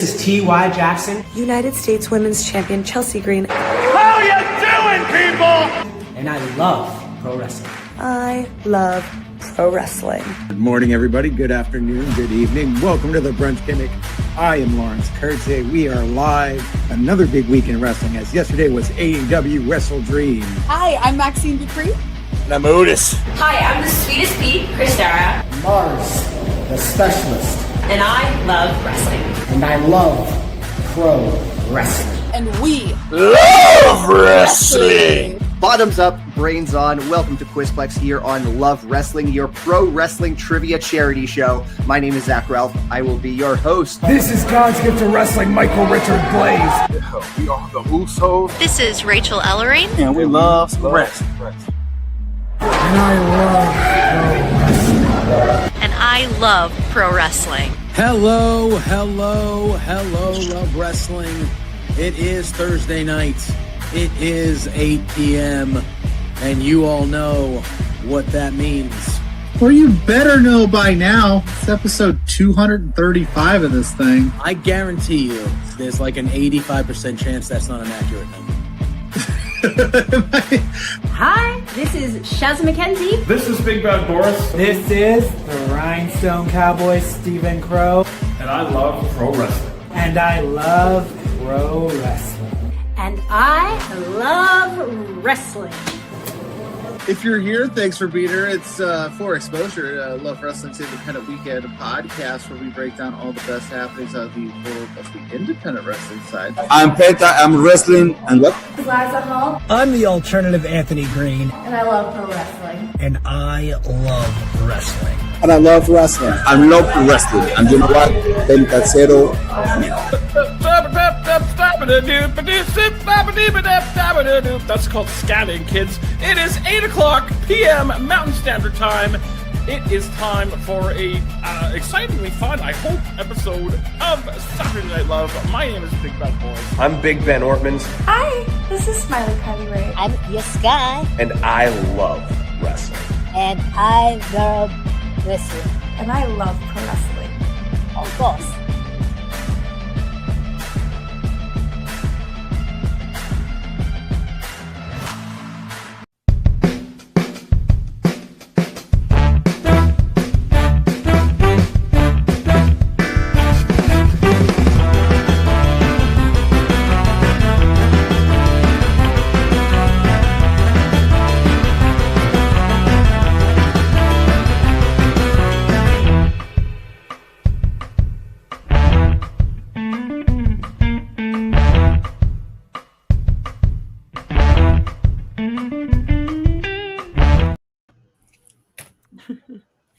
This is T.Y. Jackson. United States Women's Champion Chelsea Green. How you doing, people? And I love pro wrestling. I love pro wrestling. Good morning, everybody. Good afternoon. Good evening. Welcome to the Brunch Gimmick. I am Lawrence Kurtze. We are live. Another big week in wrestling, as yesterday was AEW Wrestle Dream. Hi, I'm Maxine Dupree. And I'm Otis. Hi, I'm the sweetest Pete, Christara. Mars, the specialist. And I love wrestling. And I love pro wrestling. And we love wrestling. Bottoms up, brains on. Welcome to Quizplex here on Love Wrestling, your pro wrestling trivia charity show. My name is Zach Ralph. I will be your host. This is God's gift to wrestling, Michael Richard Blaze. We are the Usos. This is Rachel Ellering. And we love wrestling. And I love pro wrestling. And I love pro wrestling. Hello, Love Wrestling. It is Thursday night. It is 8 p.m. And you all know what that means. Well, you better know by now. It's episode 235 of this thing. I guarantee you there's like an 85% chance that's not an accurate number. Hi, this is Shaz McKenzie. This is Big Bad Boris. This is the Rhinestone Cowboy, Stephen Crow. And I love pro wrestling. And I love pro wrestling. And I love wrestling. If you're here, thanks for being here. It's for Exposure, Love Wrestling's Independent Weekend podcast, where we break down all the best happenings of the world of the independent wrestling side. I'm Penta, I'm wrestling, and what? Liza Hall. I'm the alternative Anthony Green. And I love pro wrestling. And I love wrestling. And I love wrestling. I love wrestling. And you know what? Penta Zero. That's called scanning, kids. It is 8 o'clock p.m. Mountain Standard Time. It is time for a excitingly fun, I hope, episode of Saturday Night Love. My name is Big Bad Boris. I'm Big Ben Ortmans. Hi, this is Smiley Kylie Ray. I'm Yaskai. And I love wrestling. And I love wrestling. And I love pro wrestling. Of course.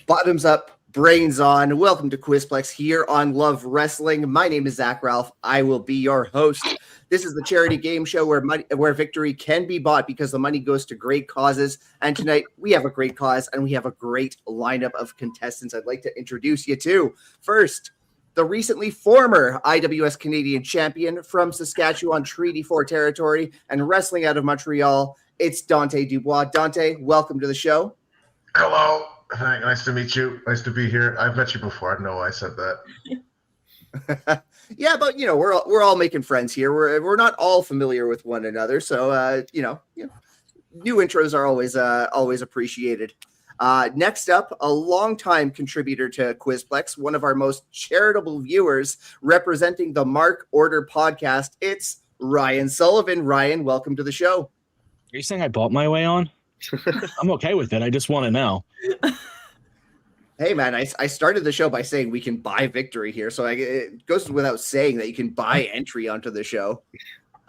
Bottoms up, brains on. Welcome to Quizplex here on Love Wrestling. My name is Zach Ralph. I will be your host. This is the charity game show where victory can be bought because the money goes to great causes. And tonight we have a great cause and we have a great lineup of contestants I'd like to introduce you to. First, the recently former IWS Canadian champion from Saskatchewan Treaty 4 territory and wrestling out of Montreal. It's Dante Dubois. Dante, welcome to the show. Hello. Hi, nice to meet you. Nice to be here. I've met you before. I know I said that. Yeah, but you know, we're all making friends here. We're not all familiar with one another, so new intros are always appreciated. Next up, a longtime contributor to Quizplex, one of our most charitable viewers, representing the Mark Order podcast. It's Ryan Sullivan. Ryan, welcome to the show. Are you saying I bought my way on? I'm okay with it. I just want to know. Hey, man, I started the show by saying we can buy victory here. So it goes without saying that you can buy entry onto the show.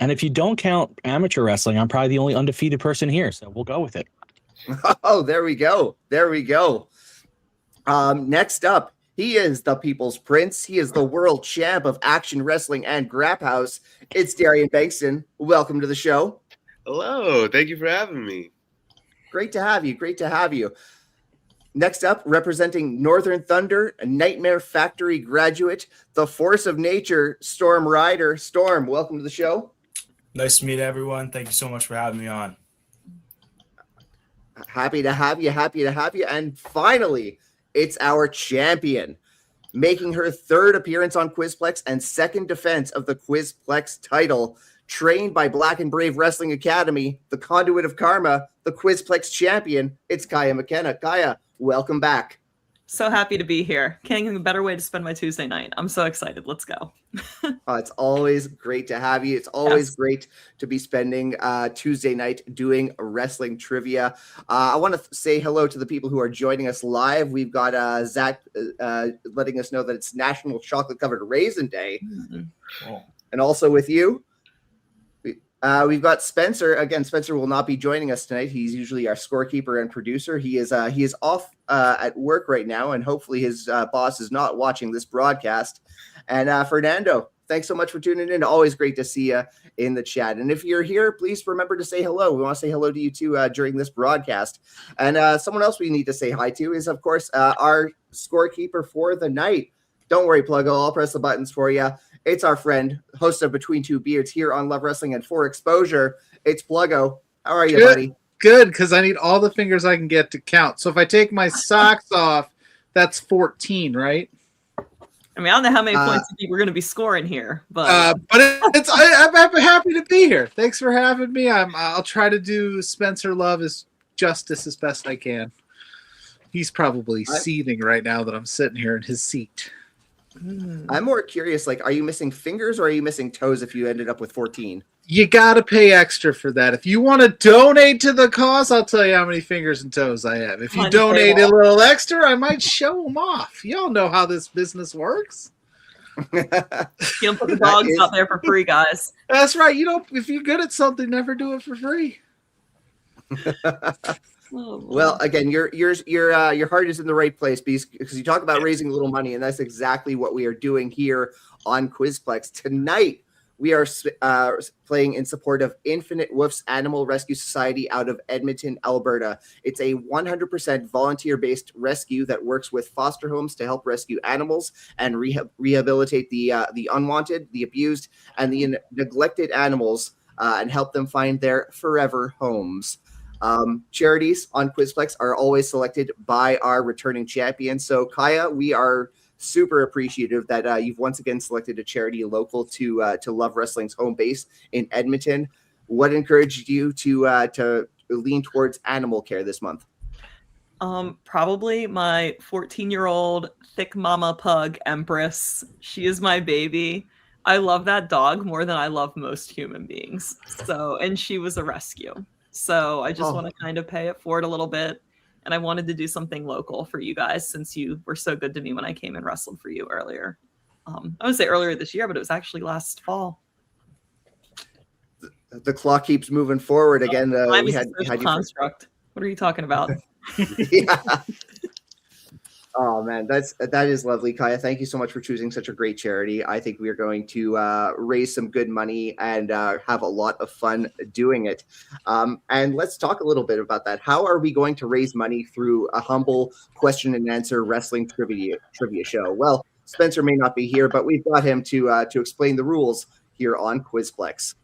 And if you don't count amateur wrestling, I'm probably the only undefeated person here. So we'll go with it. Oh, there we go. There we go. Next up, he is the People's Prince. He is the world champ of action wrestling and Grap House. It's DARIAN BENGSTON. Welcome to the show. Hello. Thank you for having me. Great to have you. Great to have you. Next up, representing Northern Thunder, a Nightmare Factory graduate, the force of nature, Storm Ryder. Storm, welcome to the show. Nice to meet everyone. Thank you so much for having me on. Happy to have you. Happy to have you. And finally, it's our champion. making her third appearance on Quizplex and second defense of the Quizplex title. Trained by Black and Brave Wrestling Academy, the conduit of karma, the Quizplex champion, it's Kaia McKenna. Kaia, welcome back. So happy to be here. Can't think of a better way to spend my Tuesday night. I'm so excited. Let's go. It's always great to have you. It's always great to be spending Tuesday night doing wrestling trivia. I want to say hello to the people who are joining us live. We've got Zach letting us know that it's National Chocolate Covered Raisin Day. Cool. And also with you, we've got Spencer. Again, Spencer will not be joining us tonight. He's usually our scorekeeper and producer. He is off at work right now, and hopefully his boss is not watching this broadcast. And Fernando, thanks so much for tuning in. Always great to see you in the chat. And if you're here, please remember to say hello. We want to say hello to you too during this broadcast. And someone else we need to say hi to is, of course, our scorekeeper for the night. Don't worry, Pluggo. I'll press the buttons for you. It's our friend, host of Between Two Beards here on Love Wrestling and For Exposure. It's Pluggo. How are you, buddy? Good, because I need all the fingers I can get to count. So if I take my socks off, that's 14, right? I mean, I don't know how many points you think we're going to be scoring here, but I'm happy to be here. Thanks for having me. I'll try to do Spencer Love as justice as best I can. He's probably seething right now that I'm sitting here in his seat. I'm more curious, like, are you missing fingers or are you missing toes if you ended up with 14? You got to pay extra for that. If you want to donate to the cause, I'll tell you how many fingers and toes I have. If you donate a little extra, I might show them off. Y'all know how this business works. You don't put the dogs out there for free, guys. That's right. If you're good at something, never do it for free. Well, again, your heart is in the right place because you talk about raising a little money, and that's exactly what we are doing here on Quizplex. Tonight, we are playing in support of Infinite WOOFS Animal Rescue Society out of Edmonton, Alberta. It's a 100% volunteer-based rescue that works with foster homes to help rescue animals and rehabilitate the unwanted, the abused, and the neglected animals and help them find their forever homes. Charities on Quizplex are always selected by our returning champions. So, Kaia, we are super appreciative that you've once again selected a charity local to Love Wrestling's home base in Edmonton. What encouraged you to lean towards animal care this month? Probably my 14-year-old thick mama pug, Empress. She is my baby. I love that dog more than I love most human beings. And she was a rescue. So I just want to kind of pay it forward a little bit. And I wanted to do something local for you guys since you were so good to me when I came and wrestled for you earlier. I would say earlier this year, but it was actually last fall. The clock keeps moving forward again. We had construct. What are you talking about? Yeah. Oh man, that is lovely, Kaia. Thank you so much for choosing such a great charity. I think we are going to raise some good money and have a lot of fun doing it. And let's talk a little bit about that. How are we going to raise money through a humble question and answer wrestling trivia show? Well, Spencer may not be here, but we've got him to explain the rules here on Quizplex.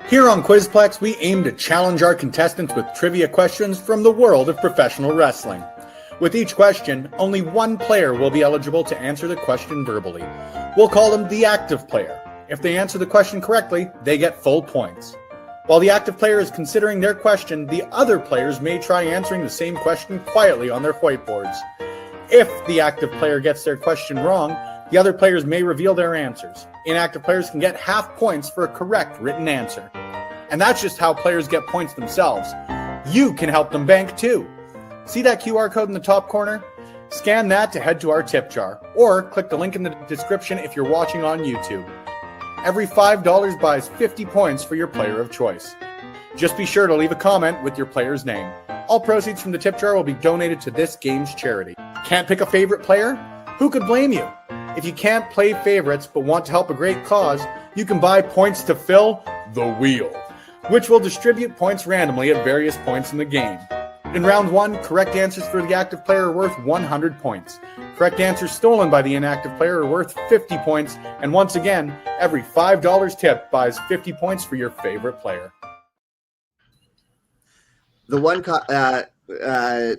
Here on Quizplex, we aim to challenge our contestants with trivia questions from the world of professional wrestling. With each question, only one player will be eligible to answer the question verbally. We'll call them the active player. If they answer the question correctly, they get full points. While the active player is considering their question, the other players may try answering the same question quietly on their whiteboards. If the active player gets their question wrong, the other players may reveal their answers. Inactive players can get half points for a correct written answer. And that's just how players get points themselves. You can help them bank too. See that QR code in the top corner? Scan that to head to our tip jar, or click the link in the description if you're watching on YouTube. Every $5 buys 50 points for your player of choice. Just be sure to leave a comment with your player's name. All proceeds from the tip jar will be donated to this game's charity. Can't pick a favorite player? Who could blame you? If you can't play favorites but want to help a great cause, you can buy points to fill the wheel, which will distribute points randomly at various points in the game. In round 1, correct answers for the active player are worth 100 points. Correct answers stolen by the inactive player are worth 50 points. And once again, every $5 tip buys 50 points for your favorite player. The one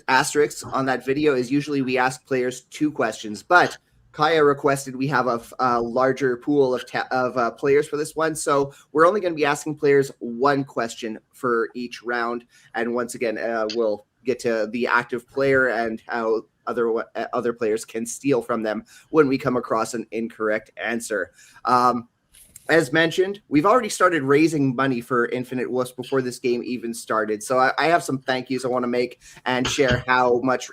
asterisk on that video is usually we ask players 2 questions. But Kaia requested we have a larger pool of players for this one. So we're only going to be asking players one question for each round. And once again, we'll get to the active player and how other players can steal from them when we come across an incorrect answer. As mentioned, we've already started raising money for Infinite WOOFS before this game even started. So I have some thank yous I want to make and share how much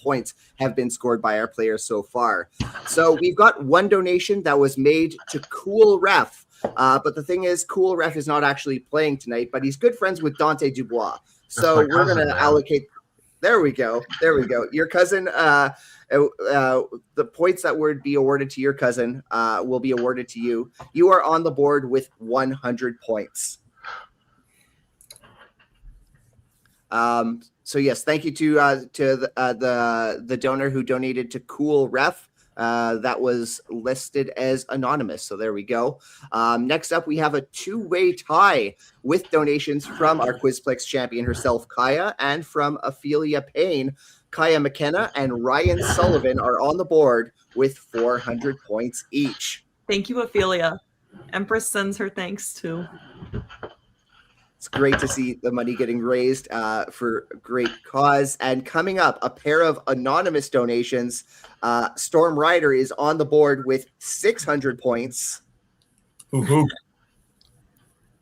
points have been scored by our players so far. So we've got one donation that was made to Cool Ref. But the thing is, Cool Ref is not actually playing tonight, but he's good friends with Dante Dubois. So we're going to allocate. There we go. Your cousin, the points that would be awarded to your cousin will be awarded to you. You are on the board with 100 points. So yes, thank you to the donor who donated to Cool Ref. That was listed as anonymous. So there we go. Next up, we have a two-way tie with donations from our Quizplex champion herself, Kaia, and from Ophelia Payne. Kaia McKenna and Ryan Sullivan are on the board with 400 points each. Thank you, Ophelia. Empress sends her thanks too. It's great to see the money getting raised for a great cause. And coming up, a pair of anonymous donations. Storm Ryder is on the board with 600 points. Ooh.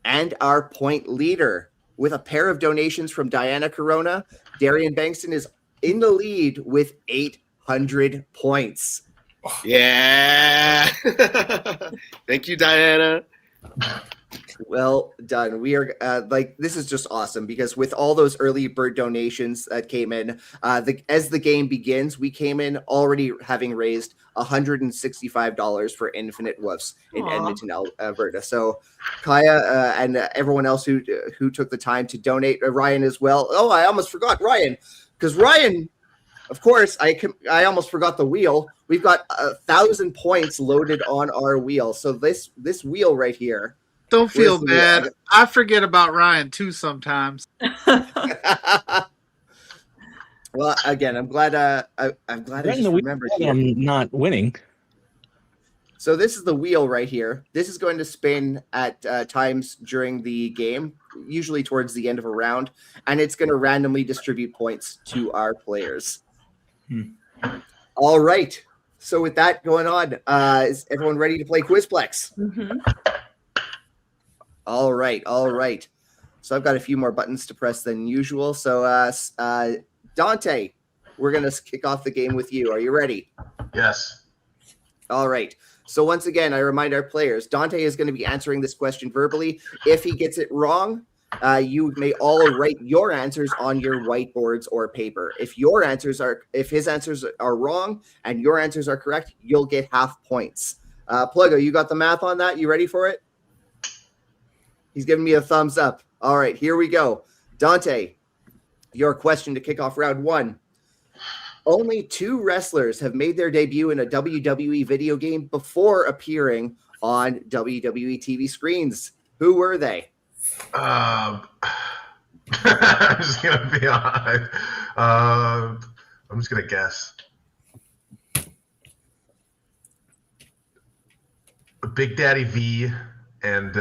And our point leader with a pair of donations from Diana Corona. Darian Bengston is in the lead with 800 points. Yeah. Thank you, Diana. Well done. We are this is just awesome because with all those early bird donations that came in, as the game begins, we came in already having raised $165 for Infinite WOOFS in Edmonton, Alberta. So Kaia and everyone else who took the time to donate, Ryan as well. Oh, I almost forgot Ryan, because Ryan, of course, I almost forgot the wheel. We've got 1,000 points loaded on our wheel. So this wheel right here. Don't feel bad. I forget about Ryan too sometimes. Well, again, I'm glad. I'm glad I just remembered. I'm not winning. So this is the wheel right here. This is going to spin at times during the game, usually towards the end of a round, and it's going to randomly distribute points to our players. All right. So with that going on, is everyone ready to play Quizplex? Mm-hmm. All right. So I've got a few more buttons to press than usual. So Dante, we're going to kick off the game with you. Are you ready? Yes. All right. So once again, I remind our players, Dante is going to be answering this question verbally. If he gets it wrong, you may all write your answers on your whiteboards or paper. If his answers are wrong and your answers are correct, you'll get half points. Pluggo, you got the math on that? You ready for it? He's giving me a thumbs up. All right, here we go. Dante, your question to kick off round one. Only 2 wrestlers have made their debut in a WWE video game before appearing on WWE TV screens. Who were they? I'm just going to be honest. I'm just going to guess. Big Daddy V and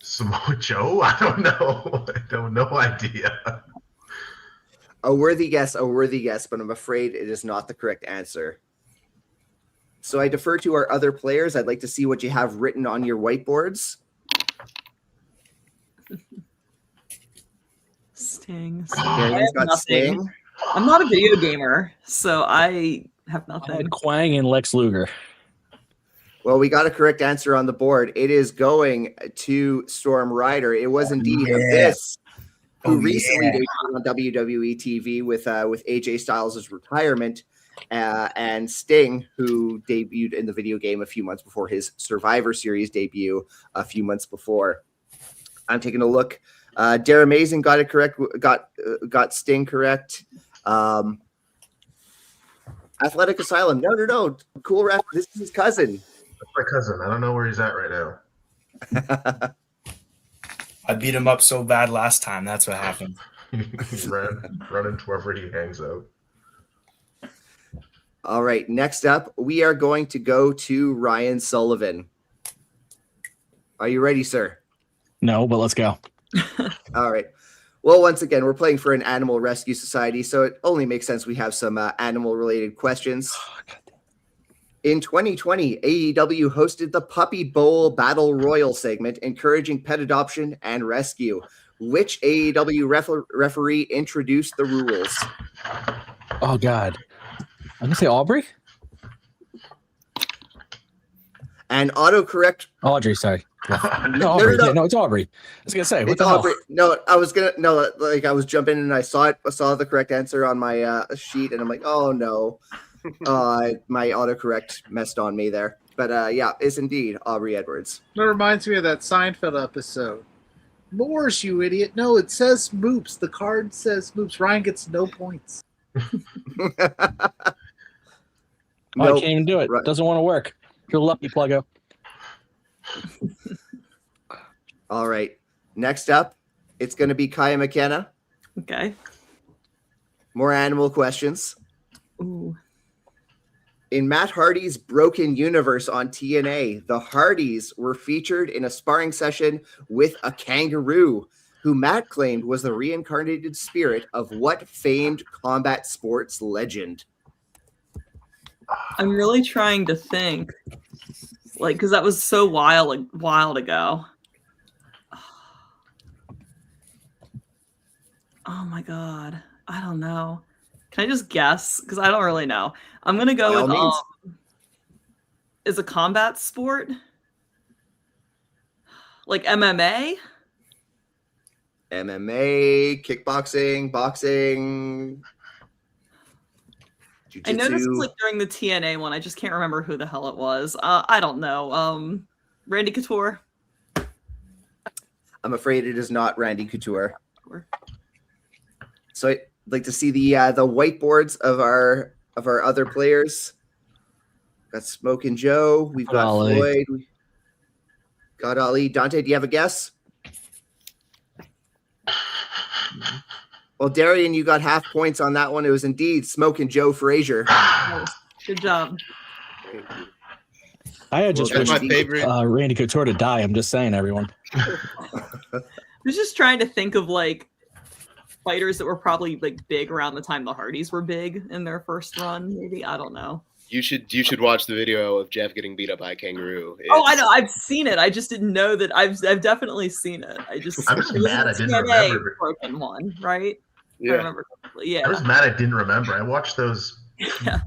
Samoa Joe? I don't know. I have no idea. A worthy guess, but I'm afraid it is not the correct answer. So I defer to our other players. I'd like to see what you have written on your whiteboards. Sting. Darian's got Sting. I'm not a video gamer, so I have nothing. Quang and Lex Luger. Well, we got a correct answer on the board. It is going to Storm Ryder. It was indeed Abyss, who recently debuted on WWE TV with AJ Styles' retirement, and Sting, who debuted in the video game a few months before his Survivor Series debut a few months before. I'm taking a look. Dare Amazing got it correct. Got Sting correct. Athletic Asylum. No. Cool Ref. This is his cousin. That's my cousin. I don't know where he's at right now. I beat him up so bad last time. That's what happened. Run into wherever he hangs out. All right. Next up, we are going to go to Ryan Sullivan. Are you ready, sir? No, but let's go. All right. Well, once again, we're playing for an animal rescue society, so it only makes sense we have some animal-related questions. In 2020, AEW hosted the Puppy Bowl Battle Royal segment, encouraging pet adoption and rescue. Which AEW referee introduced the rules? Oh, God. I'm going to say Aubrey? And autocorrect. Audrey, sorry. No, Aubrey. no. Yeah, no, it's Aubrey. I was going to say, what It's the hell? Aubrey. No, I was jumping in and I saw the correct answer on my sheet, and I'm like, oh no. My autocorrect messed on me there. But yeah, it's indeed Aubrey Edwards. That reminds me of that Seinfeld episode. Moors, you idiot. No, it says Moops. The card says Moops. Ryan gets no points. I can't even do it. Right. Doesn't want to work. You're lucky, Pluggo. All right. Next up, it's going to be Kaia McKenna. Okay. More animal questions. Ooh. In Matt Hardy's Broken Universe on TNA, the Hardys were featured in a sparring session with a kangaroo, who Matt claimed was the reincarnated spirit of what famed combat sports legend? I'm really trying to think, like, because that was so wild ago. Oh my God, I don't know. Can I just guess? Because I don't really know. I'm gonna go with is a combat sport like MMA? MMA, kickboxing, boxing. Jiu-jitsu. I know this was like during the TNA one. I just can't remember who the hell it was. I don't know. Randy Couture. I'm afraid it is not Randy Couture. So I'd like to see the whiteboards of our other players. Got Smoke and Joe. We've got Ali. Floyd. We got Ali. Dante, do you have a guess? Well, Darian, you got half points on that one. It was indeed Smoke and Joe Frazier. Good job. I had just That's wished my favorite. Randy Couture to die. I'm just saying, everyone. I was just trying to think of like fighters that were probably like big around the time the Hardys were big in their first run. Maybe, I don't know. You should watch the video of Jeff getting beat up by a kangaroo. Oh, I know. I've seen it. I just didn't know that. I've definitely seen it. I'm just it was mad a I didn't TNA remember. broken one, right? Yeah. I remember correctly. Yeah. I was mad I didn't remember. I watched those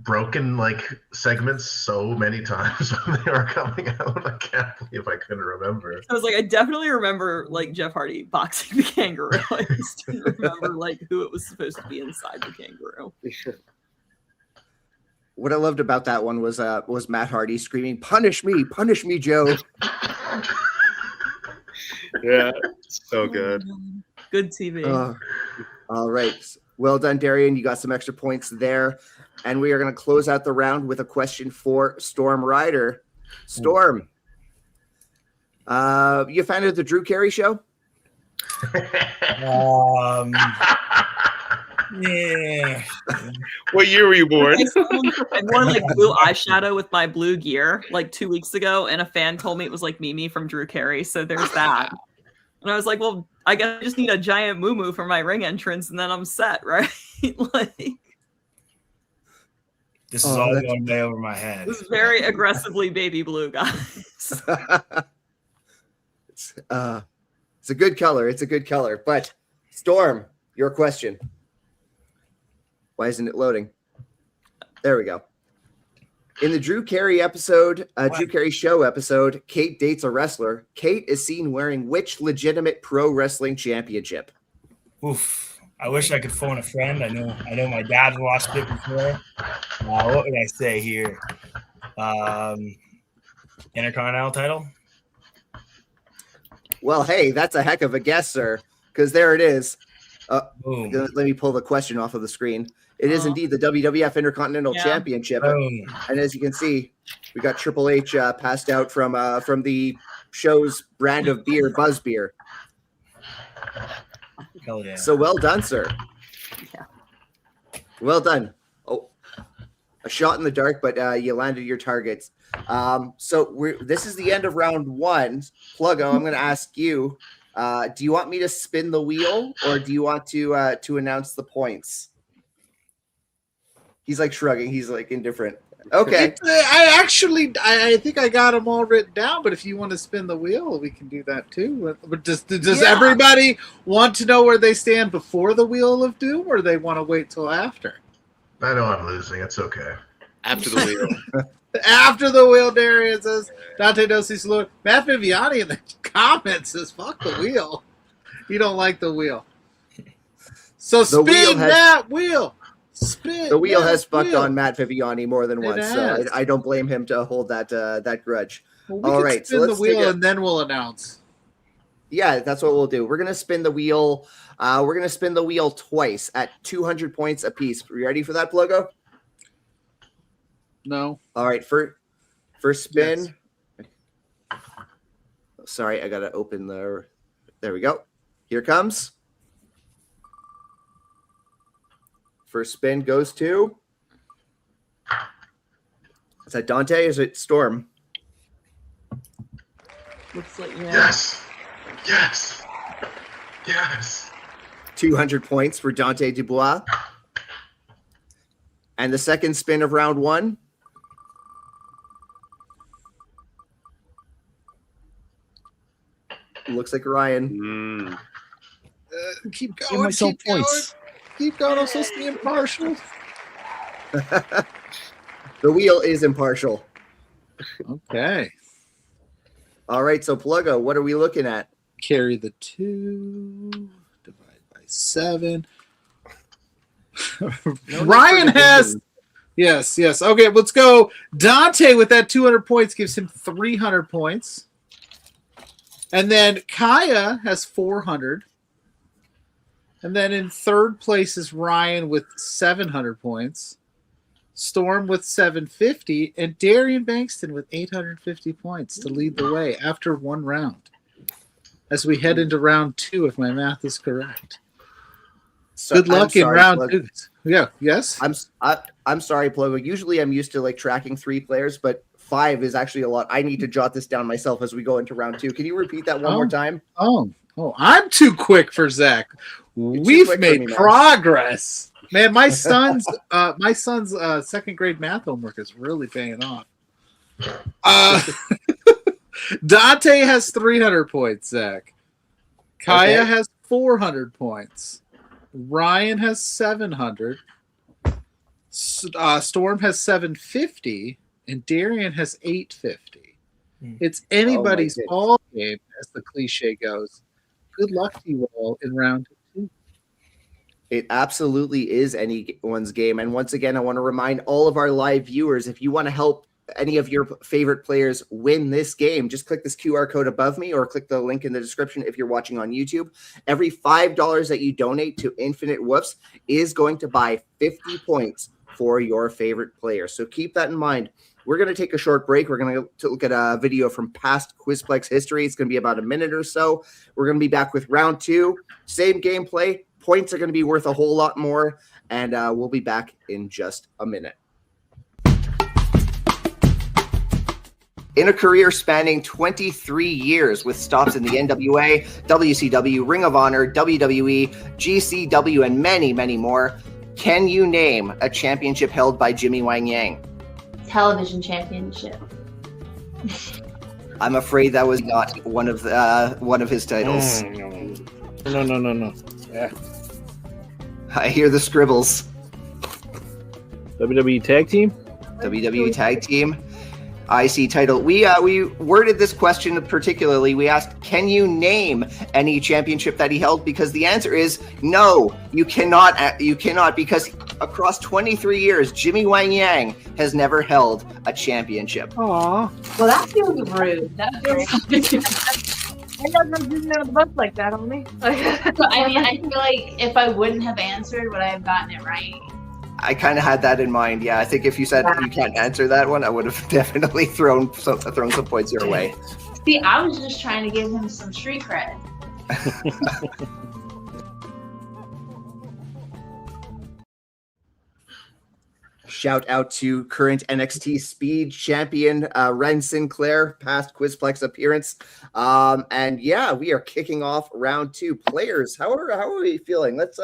broken like segments so many times when they were coming out. I can't believe I couldn't remember. I was like, I definitely remember like Jeff Hardy boxing the kangaroo. I just didn't remember like who it was supposed to be inside the kangaroo. What I loved about that one was Matt Hardy screaming, punish me, Joe." Yeah, so good. Good TV. All right. Well done, Darian. You got some extra points there. And we are going to close out the round with a question for Storm Ryder. Storm, you a fan of the Drew Carey show? Yeah. What year were you born? I wore like blue eyeshadow with my blue gear like 2 weeks ago, and a fan told me it was like Mimi from Drew Carey. So there's that. And I was like, well, I guess I just need a giant moo for my ring entrance, and then I'm set, right? Like This is all going way over my head. this is very aggressively baby blue, guys. It's a good color. It's a good color. But Storm, your question. Why isn't it loading? There we go. In the Drew Carey episode, Drew Carey show episode, Kate dates a wrestler. Kate is seen wearing which legitimate pro wrestling championship? Oof. I wish I could phone a friend. I know my dad watched it before. What would I say here? Intercontinental title? Well, hey, that's a heck of a guess, sir, because there it is. Boom. Let me pull the question off of the screen. It is indeed the WWF Intercontinental Championship. Boom. And as you can see, we got Triple H passed out from the show's brand of beer, Buzz Beer. Hell yeah. So well done, sir. Yeah. Well done. Oh, a shot in the dark, but you landed your targets. So this is the end of round one. Pluggo, I'm going to ask you, do you want me to spin the wheel or do you want to announce the points? He's like shrugging. He's like indifferent. Okay. I think I got them all written down, but if you want to spin the wheel, we can do that too. But does everybody want to know where they stand before the Wheel of Doom, or they want to wait till after? I know I'm losing. It's okay. After the wheel. After the wheel, Darian says. Dante Dubois salute. Matt Viviani in the comments says, "Fuck the wheel." You don't like the wheel. So spin that wheel. Spin. The wheel has fucked wheel. on Matt Viviani more than once, so I don't blame him to hold that grudge. Well, we all can right, spin so the wheel and then we'll announce. Yeah, that's what we'll do. We're gonna spin the wheel. We're gonna spin the wheel twice at 200 points apiece. Are you ready for that, Pluggo? No. All right, first spin. Yes. Sorry, I gotta open the. There we go. Here it comes. First spin goes to. Is that Dante? Is it Storm? Looks like Yes. Yes. Yes. 200 points for Dante Dubois. And the second spin of round one. Looks like Ryan. Keep Give going. myself Keep going. points. Keep going. I'm supposed to be impartial. The wheel is impartial. Okay. All right, so Pluggo, what are we looking at? Carry the 2, divide by 7. Ryan has. Yes. Okay, let's go. Dante with that 200 points gives him 300 points. And then Kaia has 400. And then in third place is Ryan with 700 points. Storm with 750. And Darian Bengston with 850 points to lead the way after one round. As we head into round 2, if my math is correct. So, good luck in round Pluggo. 2. Yeah, yes? I'm sorry, Pluggo. Usually I'm used to like tracking 3 players, but 5 is actually a lot. I need to jot this down myself as we go into round 2. Can you repeat that one more time? Oh, I'm too quick for Zach. We've made progress. Man, my son's second grade math homework is really paying off. Dante has 300 points, Zach. Kaia has 400 points. Ryan has 700. Storm has 750. And Darian has 850. It's anybody's ball game, as the cliche goes. Good luck to you all in round 2. It absolutely is anyone's game. And once again, I want to remind all of our live viewers, if you want to help any of your favorite players win this game, just click this QR code above me or click the link in the description if you're watching on YouTube. Every $5 that you donate to Infinite WOOFS is going to buy 50 points for your favorite player. So keep that in mind. We're going to take a short break. We're going to look at a video from past Quizplex history. It's going to be about a minute or so. We're going to be back with round 2. Same gameplay. Points are going to be worth a whole lot more. And we'll be back in just a minute. In a career spanning 23 years with stops in the NWA, WCW, Ring of Honor, WWE, GCW, and many, many more, can you name a championship held by Jimmy Wang Yang? Television championship. I'm afraid that was not one of his titles. No. Yeah. I hear the scribbles. WWE Tag Team? WWE Tag Team. IC title. We worded this question particularly. We asked, can you name any championship that he held? Because the answer is no, you cannot. You cannot, because across 23 years, Jimmy Wang Yang has never held a championship. Aww. Well, that feels rude. That feels I got no business on the bus like that on me. I mean, I feel like if I wouldn't have answered, would I have gotten it right? I kind of had that in mind. Yeah, I think if you said you can't answer that one, I would have definitely thrown some points your way. See, I was just trying to give him some street cred. Shout out to current NXT Speed champion Ren Sinclair, past Quizplex appearance. And yeah, we are kicking off round 2. Players, how are we feeling? Let's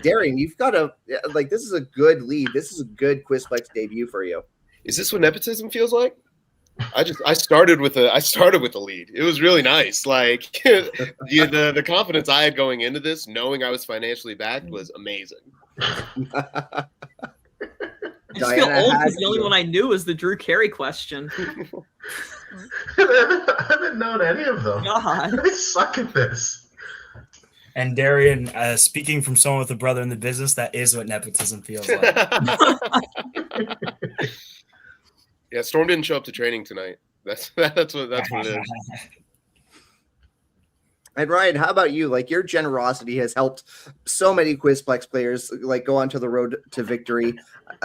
Darian, you've got this is a good lead. This is a good Quizplex debut for you. Is this what nepotism feels like? I started with a lead. It was really nice. Like the confidence I had going into this, knowing I was financially backed, was amazing. I just feel old because the only one I knew was the Drew Carey question. I haven't known any of them. God. I suck at this. And Darian, speaking from someone with a brother in the business, that is what nepotism feels like. Yeah, Storm didn't show up to training tonight. That's what it is. And Ryan, how about you? Like, your generosity has helped so many Quizplex players like go onto the road to victory.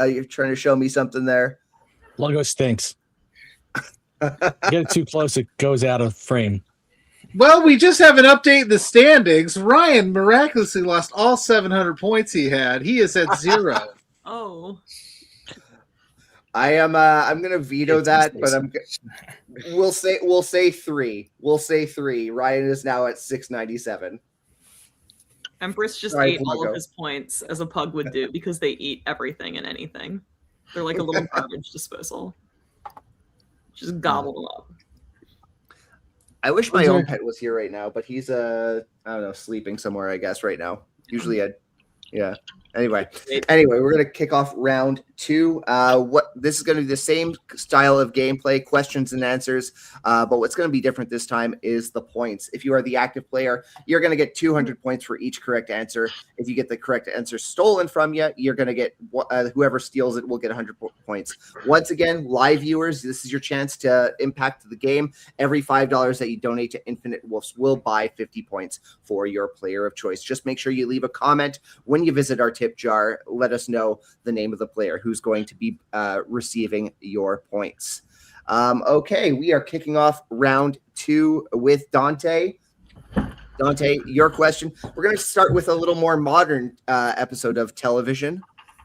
You're trying to show me something there. Logo stinks. Get it too close, it goes out of frame. Well, we just have an update in the standings. Ryan miraculously lost all 700 points he had. He is at 0. Oh. I'm gonna veto that, but we'll say 3. We'll say 3. Ryan is now at 697. Empress just ate all of his points as a pug would do because they eat everything and anything. They're like a little garbage disposal. Just gobble them up. I wish my own pet was here right now, but he's I don't know, sleeping somewhere, I guess, right now. Usually yeah. Anyway, we're going to kick off round 2. This is going to be the same style of gameplay, questions and answers, but what's going to be different this time is the points. If you are the active player, you're going to get 200 points for each correct answer. If you get the correct answer stolen from you, you're going to get whoever steals it will get 100 points. Once again, live viewers, this is your chance to impact the game. Every $5 that you donate to Infinite Wolves will buy 50 points for your player of choice. Just make sure you leave a comment when you visit our tip jar. Let us know the name of the player who's going to be receiving your points. Okay, we are kicking off round 2 with Dante. Dante, your question. We're going to start with a little more modern episode of television.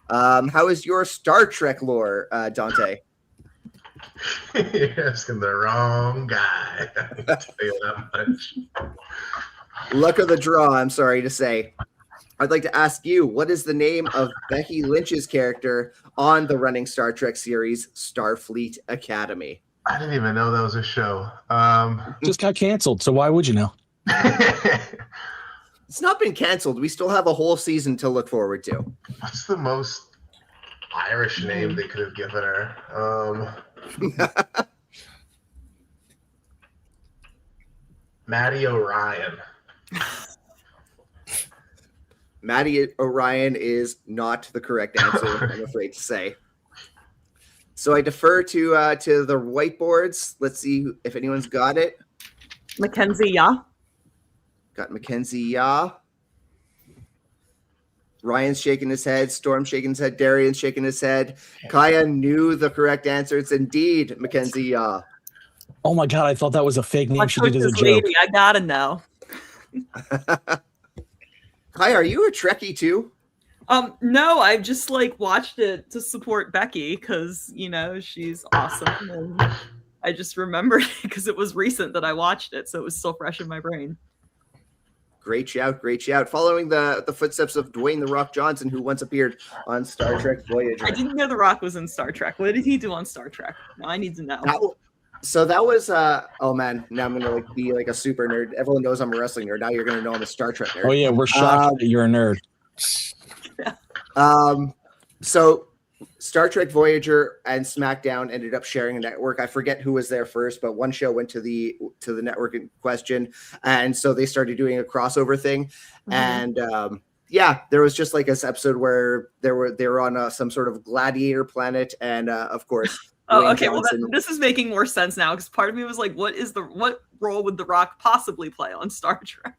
How is your Star Trek lore, Dante? You're asking the wrong guy. I can tell you that much. Luck of the draw, I'm sorry to say. I'd like to ask you, what is the name of Becky Lynch's character on the running Star Trek series Starfleet Academy? I didn't even know that was a show. Just got canceled, so why would you know? It's not been canceled. We still have a whole season to look forward to. What's the most Irish name they could have given her? Maddie O'Ryan. Maddie O'Ryan is not the correct answer, I'm afraid to say. So I defer to the whiteboards. Let's see if anyone's got it. Mackenzie, yeah. Got Mackenzie, yeah. Ryan's shaking his head. Storm's shaking his head. Darian's shaking his head. Kaia knew the correct answer. It's indeed Mackenzie, yeah. Oh my God, I thought that was a fake name she did as a joke. Lady, I gotta know. Hi, are you a Trekkie too? No, I just watched it to support Becky because she's awesome, and I just remembered it because it was recent that I watched it, so it was still fresh in my brain. Great shout, great shout. Following the footsteps of Dwayne "The Rock" Johnson, who once appeared on Star Trek Voyager. I didn't know The Rock was in Star Trek. What did he do on Star Trek? Now I need to know. That was oh man, now I'm gonna be like a super nerd. Everyone knows I'm a wrestling nerd. Now you're gonna know I'm a Star Trek nerd. Oh yeah, we're shocked that you're a nerd. So Star Trek Voyager and SmackDown ended up sharing a network. I forget who was there first, but one show went to the network in question, and so they started doing a crossover thing. Mm-hmm. And there was just like this episode where they were on some sort of gladiator planet, and of course. Oh, okay. Well, this is making more sense now because part of me was like, what role would The Rock possibly play on Star Trek?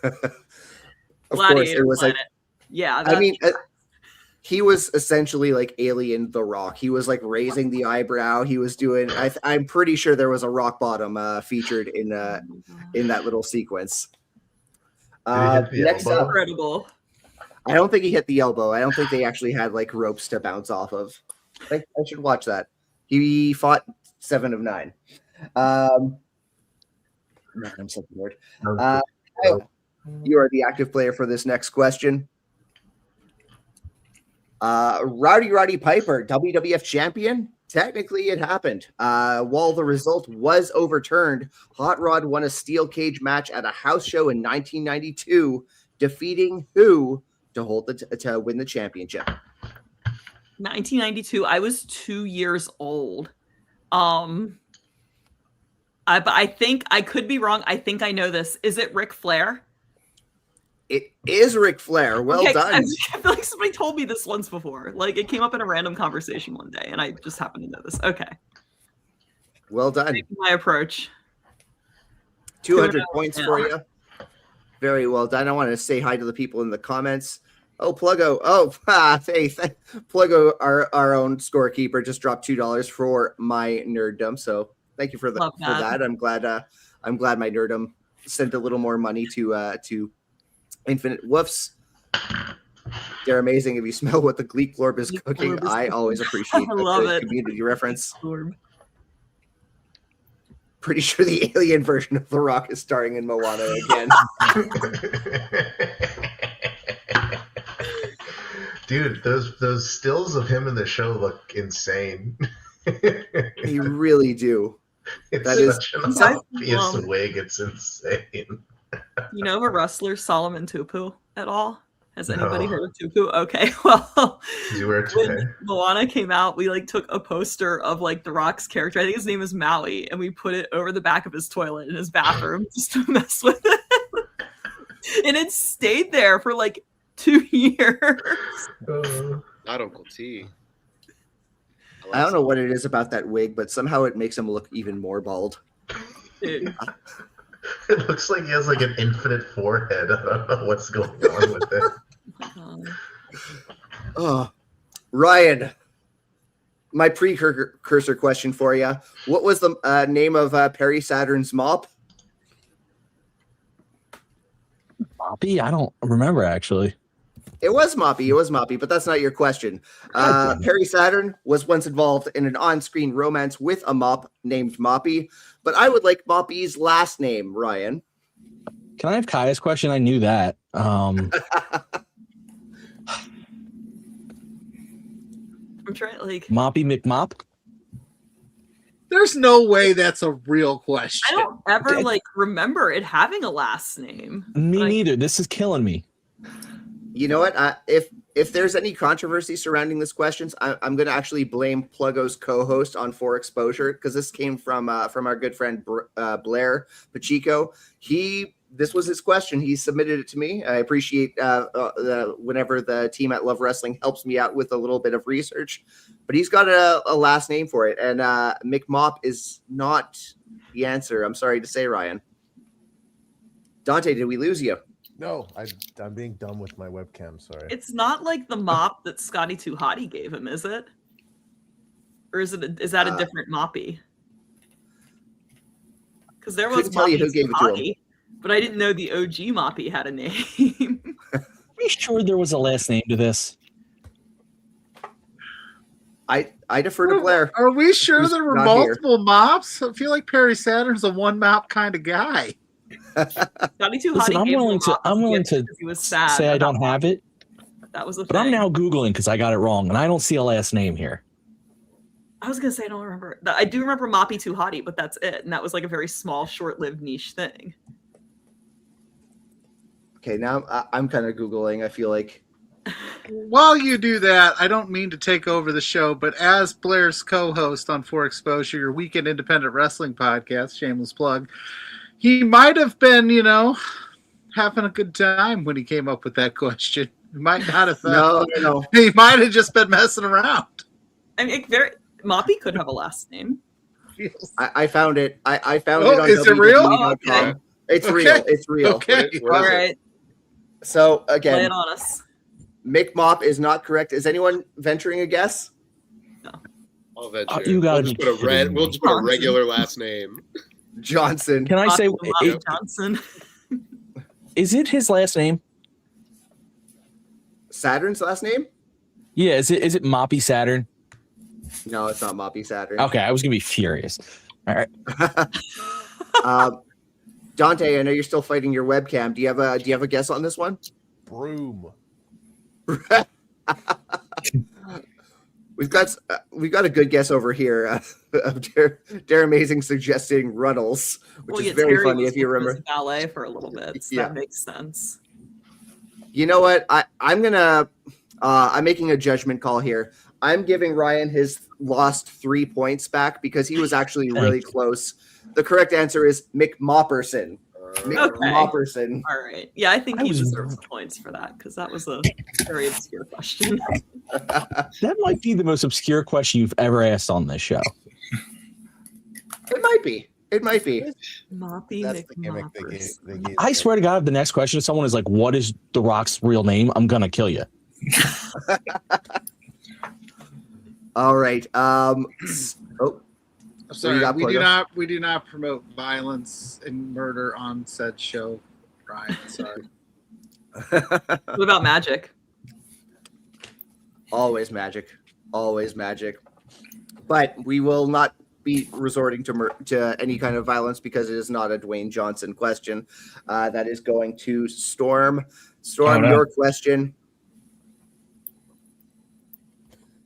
Of course, it was planet. I mean, he was essentially like Alien The Rock. He was like raising the eyebrow. He was doing. I'm pretty sure there was a rock bottom featured in that little sequence. Next up, Incredible. I don't think he hit the elbow. I don't think they actually had like ropes to bounce off of. I should watch that. He fought 7 of 9. I'm second word. You are the active player for this next question. Roddy Piper, WWF champion. Technically, it happened. While the result was overturned, Hot Rod won a steel cage match at a house show in 1992, defeating who to win the championship? 1992. I was 2 years old. But I think I could be wrong. I think I know this. Is it Ric Flair? It is Ric Flair. Well done. I feel like somebody told me this once before. Like it came up in a random conversation one day, and I just happened to know this. Okay. Well done. My approach. 200 points for you. Very well done. I want to say hi to the people in the comments. Oh, Pluggo. Faith. Pluggo, our own scorekeeper, just dropped $2 for my nerddom. So thank you for that. I'm glad my nerddom sent a little more money to Infinite Woofs. They're amazing. If you smell what the Gleek Glorb is cooking, I always appreciate I love it. Community reference. Pretty sure the alien version of The Rock is starring in Moana again. Dude, those stills of him in the show look insane. They really do. It's such an obvious wig. It's insane. You know a wrestler, Solomon Tupu, at all? Has anybody heard of Tupu? Okay, well, when Moana came out, we like took a poster of like The Rock's character. I think his name is Maui, and we put it over the back of his toilet in his bathroom just to mess with it. And it stayed there for like 2 years. Not Uncle T. I don't know what it is about that wig, but somehow it makes him look even more bald. Dude. It looks like he has like an infinite forehead. I don't know what's going on with it. Oh, Ryan, my precursor question for you. What was the name of Perry Saturn's mop? Moppy? I don't remember, actually. It was Moppy, but that's not your question. Perry Saturn was once involved in an on-screen romance with a mop named Moppy, but I would like Moppy's last name, Ryan. Can I have Kaia's question? I knew that. I'm trying like Moppy McMop? There's no way that's a real question. I don't ever like remember it having a last name. Me neither. This is killing me. You know what? If there's any controversy surrounding this questions, I'm going to actually blame Pluggo's co-host on For Exposure, because this came from our good friend Blair Pacheco. This was his question. He submitted it to me. I appreciate whenever the team at Love Wrestling helps me out with a little bit of research, but he's got a last name for it, and McMop is not the answer. I'm sorry to say, Ryan. Dante, did we lose you? No, I'm being dumb with my webcam. Sorry. It's not like the mop that Scotty Too Hottie gave him, is it? Or is that a different Moppy? Because there was tell you who Moppy gave Too it to him. Hottie, but I didn't know the OG Moppy had a name. Are you sure there was a last name to this? I defer to Blair. Are we sure Who's there were not multiple mops? I feel like Perry Saturn's a one mop kind of guy. Scotty Too Listen, Hottie I'm gave willing him to because he was sad. say I don't have it, That was the but I'm thing. now Googling because I got it wrong, and I don't see a last name here. I was gonna say I don't remember. I do remember Moppy Too Hottie, but that's it. And that was like a very small, short-lived niche thing. Okay, now I'm kind of Googling. I feel like. While you do that, I don't mean to take over the show, but as Blair's co-host on For Exposure, your weekend independent wrestling podcast, shameless plug, he might have been, having a good time when he came up with that question. He might not have. No. He might have just been messing around. I mean, Moppy could have a last name. I found it. I found it on is it real? WWE.com. Okay. It's real. It's real. Okay. All right. So Lay again, it on us. McMop is not correct. Is anyone venturing a guess? I'll venture. You gotta we'll be just put we'll just put a regular last name. Johnson. Can I say Johnson. Is it his last name? Saturn's last name? Yeah, is it Moppy Saturn? No, it's not Moppy Saturn. Okay, I was gonna be furious. All right. Dante, I know you're still fighting your webcam. Do you have a guess on this one? Broom. We've got a good guess over here of Dare Amazing suggesting Ruddles, which is very Terry funny was if you remember. ballet for a little bit, so Yeah. that makes sense. You know what? I'm making a judgment call here. I'm giving Ryan his lost 3 points back because he was actually really close. The correct answer is McMopperson. McMopperson. All right. Yeah, I think he deserves points for that because that was a very obscure question. That might be the most obscure question you've ever asked on this show. It might be. It might be. Moppy That's the gimmick they gave. I swear to God, if the next question someone is like, "What is The Rock's real name?" I'm gonna kill you. All right. I'm sorry, got, we Porto? do not promote violence and murder on said show, Ryan. Sorry. What about magic? Always magic. Always magic. But we will not be resorting to any kind of violence because it is not a Dwayne Johnson question. That is going to Storm. Storm, your question.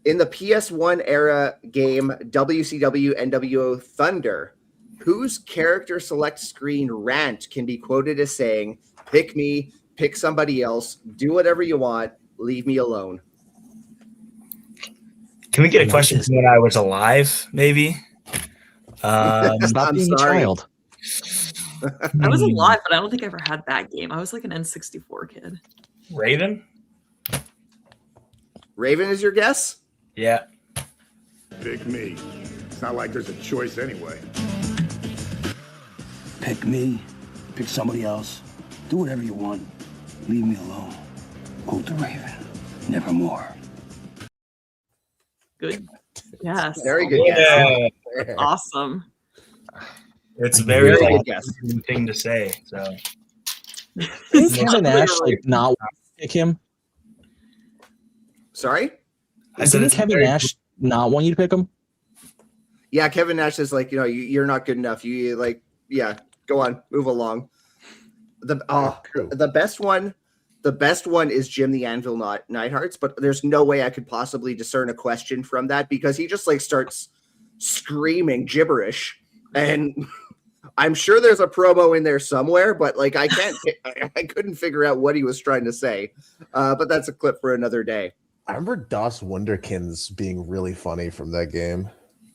In the PS1 era game WCW NWO Thunder, whose character select screen rant can be quoted as saying, "Pick me, pick somebody else, do whatever you want, leave me alone"? Can we get a question from when I was alive, maybe? Stop being a child. I was alive, but I don't think I ever had that game. I was like an N64 kid. Raven? Raven is your guess? Yeah. Pick me. It's not like there's a choice anyway. Pick me, pick somebody else, do whatever you want, leave me alone. Quote the Raven, nevermore. Good. Yes. Very good Yeah. guess. Awesome. It's a very Very like, good guess. thing to say. So Didn't Kevin Nash like not pick him? Sorry? I said Didn't it's Kevin very- Nash not want you to pick him? Yeah, Kevin Nash is like, you're not good enough. You like, yeah, go on, move along. The best one is Jim the Anvil Neidhart's, but there's no way I could possibly discern a question from that because he just like starts screaming gibberish, and I'm sure there's a promo in there somewhere, but like I couldn't figure out what he was trying to say. But that's a clip for another day. I remember Das Wunderkins being really funny from that game.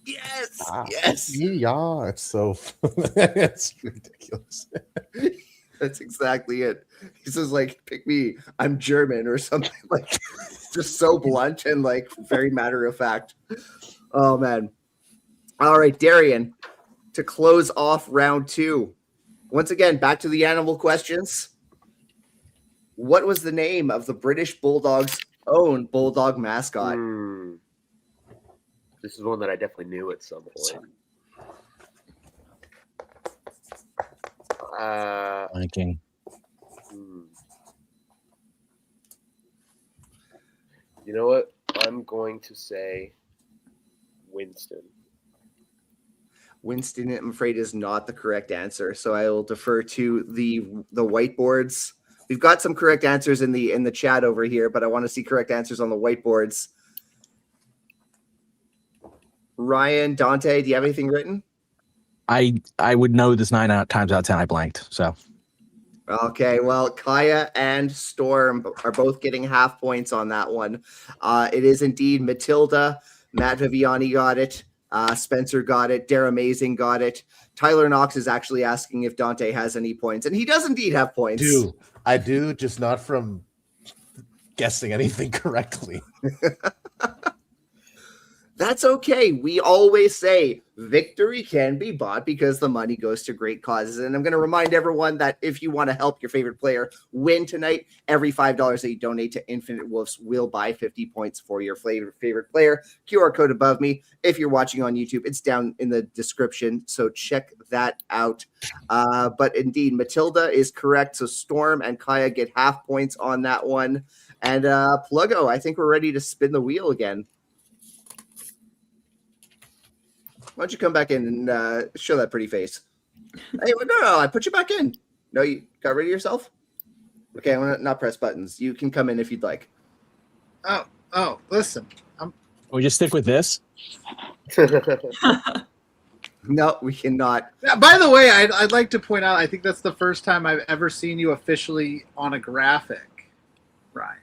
Yes, Ah, yes. Yeah, it's so it's ridiculous. That's exactly it. He says like, "Pick me, I'm German" or something like, just so blunt and like very matter of fact. Oh man! All right, Darian, to close off round 2. Once again, back to the animal questions. What was the name of the British Bulldogs' own bulldog mascot? This is one that I definitely knew at some point. Blanking. You know what? I'm going to say Winston. Winston, I'm afraid, is not the correct answer. So I will defer to the whiteboards. We've got some correct answers in the chat over here, but I want to see correct answers on the whiteboards. Ryan, Dante, do you have anything written? I would know this 9 times out of 10. I blanked. So Okay, well, Kaia and Storm are both getting half points on that one. It is indeed Matilda. Matt Viviani got it. Spencer got it. Dare Amazing got it. Tyler Knox is actually asking if Dante has any points, and he does indeed have points. I do, just not from guessing anything correctly. That's okay. We always say victory can be bought because the money goes to great causes. And I'm going to remind everyone that if you want to help your favorite player win tonight, every $5 that you donate to Infinite Wolves will buy 50 points for your favorite player. QR code above me. If you're watching on YouTube, it's down in the description. So check that out. But indeed, Matilda is correct. So Storm and Kaia get half points on that one. And Pluggo, I think we're ready to spin the wheel again. Why don't you come back in and show that pretty face? Hey, no, I put you back in. No, you got rid of yourself? Okay, I'm going to not press buttons. You can come in if you'd like. Oh, listen. We just stick with this? No, we cannot. By the way, I'd like to point out, I think that's the first time I've ever seen you officially on a graphic, Ryan.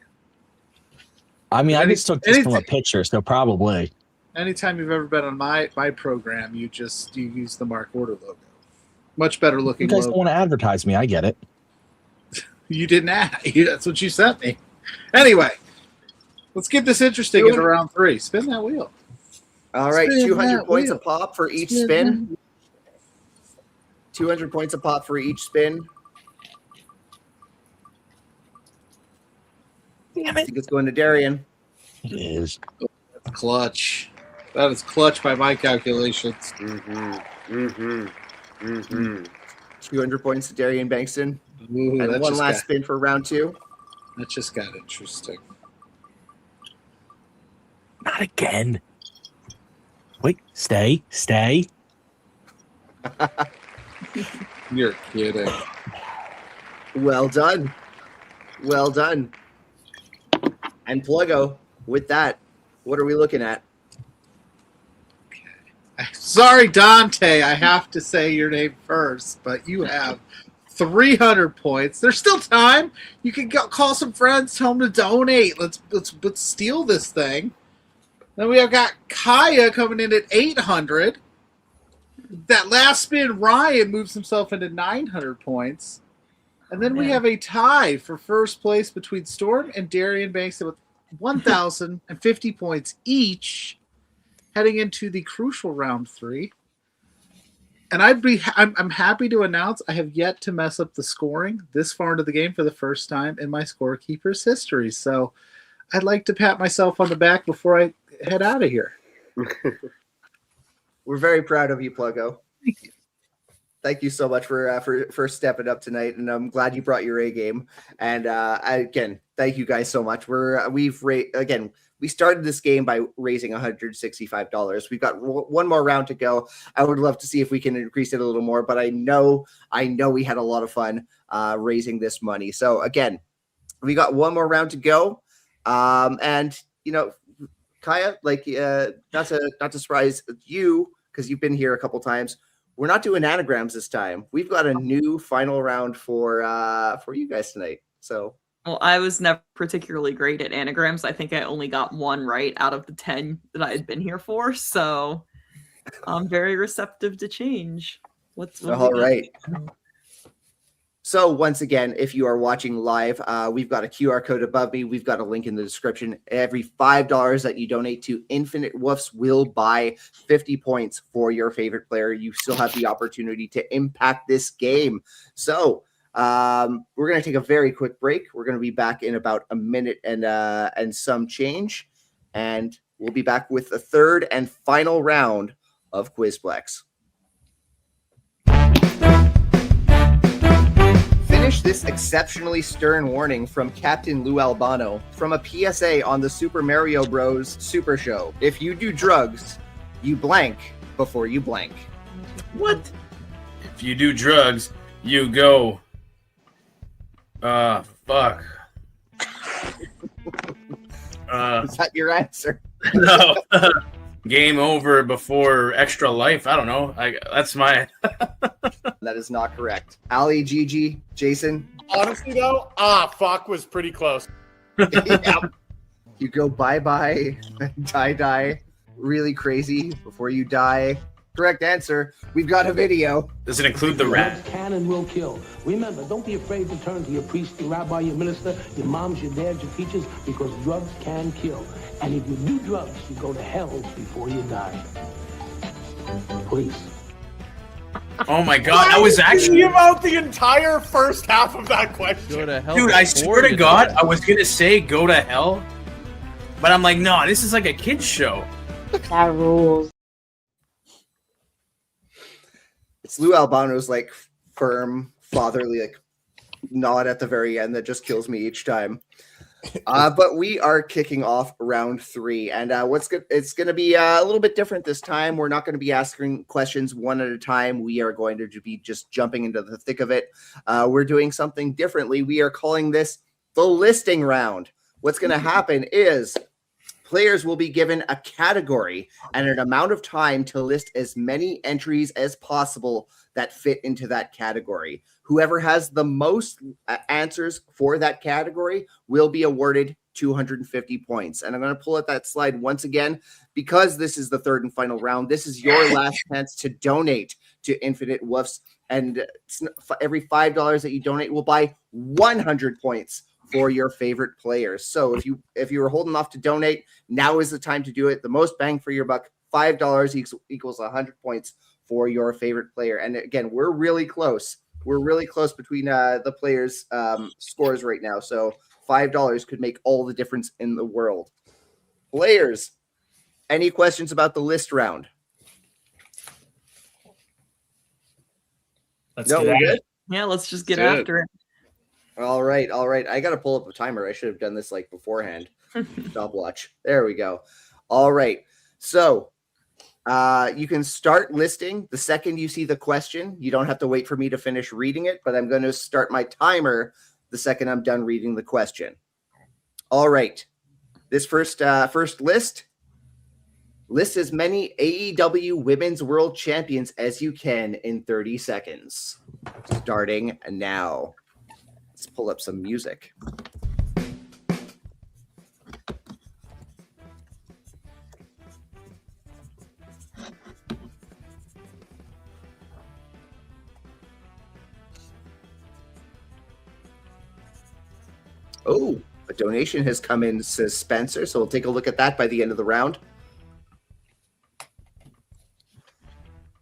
I mean, I just took this from a picture, so probably. Anytime you've ever been on my program, you use the Mark Order logo. Much better looking You guys logo. don't want to advertise me. I get it. You didn't ask. That's what you sent me. Anyway, let's get this interesting into round 3. Spin that wheel. All right, Spin 200 that points wheel. a pop for each spin. 200 points a pop for each spin. Damn I think it's going to Darian. It is. That's clutch. That is clutch by my calculations. 200 points to Darian Bengston. Ooh, And that one just last got- spin for round 2. That just got interesting. Not again. Wait, stay. You're kidding. Well done. Well done. And Pluggo, with that, what are we looking at? Sorry, Dante, I have to say your name first, but you have 300 points. There's still time. You can call some friends, tell them to donate. Let's steal this thing. Then we have got Kaia coming in at 800. That last spin, Ryan moves himself into 900 points. And then we have a tie for first place between Storm and Darian Bengston with 1,050 points each, heading into the crucial round 3. And I'm happy to announce I have yet to mess up the scoring this far into the game for the first time in my scorekeeper's history. So I'd like to pat myself on the back before I head out of here. We're very proud of you, Pluggo. Thank you so much for stepping up tonight, and I'm glad you brought your A game. And again, thank you guys so much. We started this game by raising $165. We've got one more round to go. I would love to see if we can increase it a little more, but I know we had a lot of fun raising this money. So again, we got one more round to go, and Kaia, not to surprise you because you've been here a couple times. We're not doing anagrams this time. We've got a new final round for you guys tonight. So, well, I was never particularly great at anagrams. I think I only got one right out of the 10 that I had been here for. So, I'm very receptive to change. What's all right? So once again, if you are watching live, we've got a QR code above me. We've got a link in the description. Every $5 that you donate to Infinite WOOFS will buy 50 points for your favorite player. You still have the opportunity to impact this game. So we're going to take a very quick break. We're going to be back in about a minute and some change. And we'll be back with the third and final round of Quizplex. Finish this exceptionally stern warning from Captain Lou Albano from a PSA on the Super Mario Bros. Super Show. If you do drugs, you blank before you blank. What? If you do drugs, you go. Fuck. Is that your answer? No. Game over before extra life. I don't know. That's my. That is not correct. Ali, Gigi, Jason. Honestly, though, fuck was pretty close. Yeah. You go bye-bye, die, really crazy before you die. correct answer. We've got a video. Does it include the rat? Drugs can and will kill. Remember, don't be afraid to turn to your priest, your rabbi, your minister, your moms, your dads, your teachers, because drugs can kill. And if you do drugs, you go to hell before you die. Please. Oh my god, I was actually about the entire first half of that question. Go to hell. Dude, I swear to God, I was gonna say go to hell, but I'm like, no, this is like a kid's show. That rules. It's Lou Albano's like firm, fatherly like nod at the very end that just kills me each time. But we are kicking off round 3, and what's good? It's going to be a little bit different this time. We're not going to be asking questions one at a time. We are going to be just jumping into the thick of it. We're doing something differently. We are calling this the listing round. What's going to happen is players will be given a category and an amount of time to list as many entries as possible that fit into that category. Whoever has the most answers for that category will be awarded 250 points. And I'm going to pull up that slide once again because this is the third and final round. This is your last chance to donate to Infinite WOOFS. And every $5 that you donate will buy 100 points for your favorite players. So if you were holding off to donate, now is the time to do it. The most bang for your buck, $5 equals 100 points for your favorite player. And again, we're really close. We're really close between the players' scores right now. So $5 could make all the difference in the world. Players, any questions about the list round? Let's no, get we're at good? it. Yeah, let's just get after it. All right. I got to pull up a timer. I should have done this like beforehand. Stopwatch. There we go. All right. So you can start listing the second you see the question. You don't have to wait for me to finish reading it, but I'm going to start my timer the second I'm done reading the question. All right. This first list as many AEW Women's World Champions as you can in 30 seconds. Starting now. Let's pull up some music. Oh, a donation has come in, says Spencer. So we'll take a look at that by the end of the round.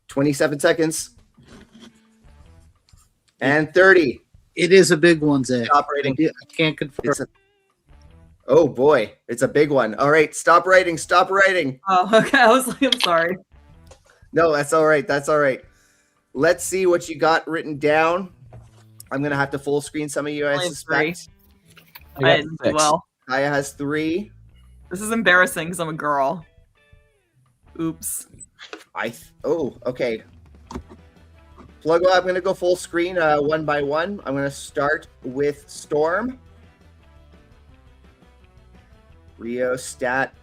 27 seconds. And 30. It is a big one, Zach. Stop writing. I can't confirm. Oh boy, it's a big one. All right, stop writing. Stop writing. Oh, okay. I was like, I'm sorry. No, that's all right. That's all right. Let's see what you got written down. I'm gonna have to full screen some of you. I suspect. I didn't do well. Kaia has 3. This is embarrassing because I'm a girl. Oops. Okay. Pluggo, I'm going to go full screen one by one. I'm going to start with Storm, Rio, Stat,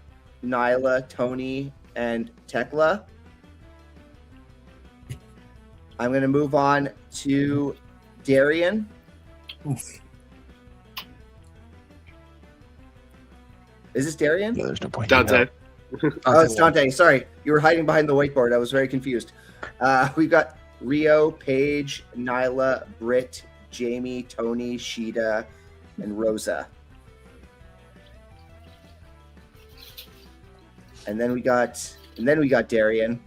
Nyla, Tony, and Tekla. I'm going to move on to Darian. Oof. Is this Darian? Yeah, there's no point. Dante. Oh, it's Dante. Sorry. You were hiding behind the whiteboard. I was very confused. We've got Rio, Paige, Nyla, Britt, Jamie, Tony, Sheeta, and Rosa. And then we got Darian,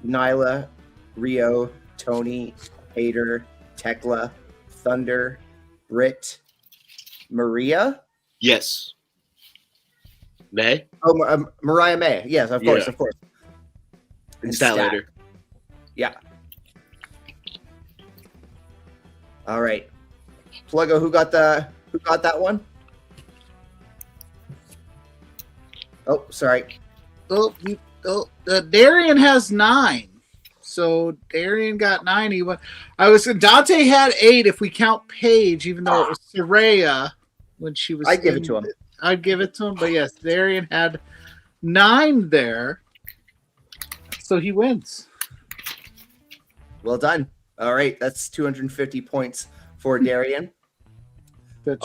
Nyla, Rio, Tony, Hader, Tekla, Thunder, Britt, Maria. Yes. May? Oh, Mariah May. Yes, of course, of course. And Stat later. Yeah. All right. Pluggo, who got that one? Oh, sorry. Darian has 9. So Darian got 9. Dante had 8 if we count Paige, even though it was Soraya when she was. I'd give it to him. I'd give it to him, but yes, Darian had 9 there. So he wins. Well done. All right, that's 250 points for Darian. That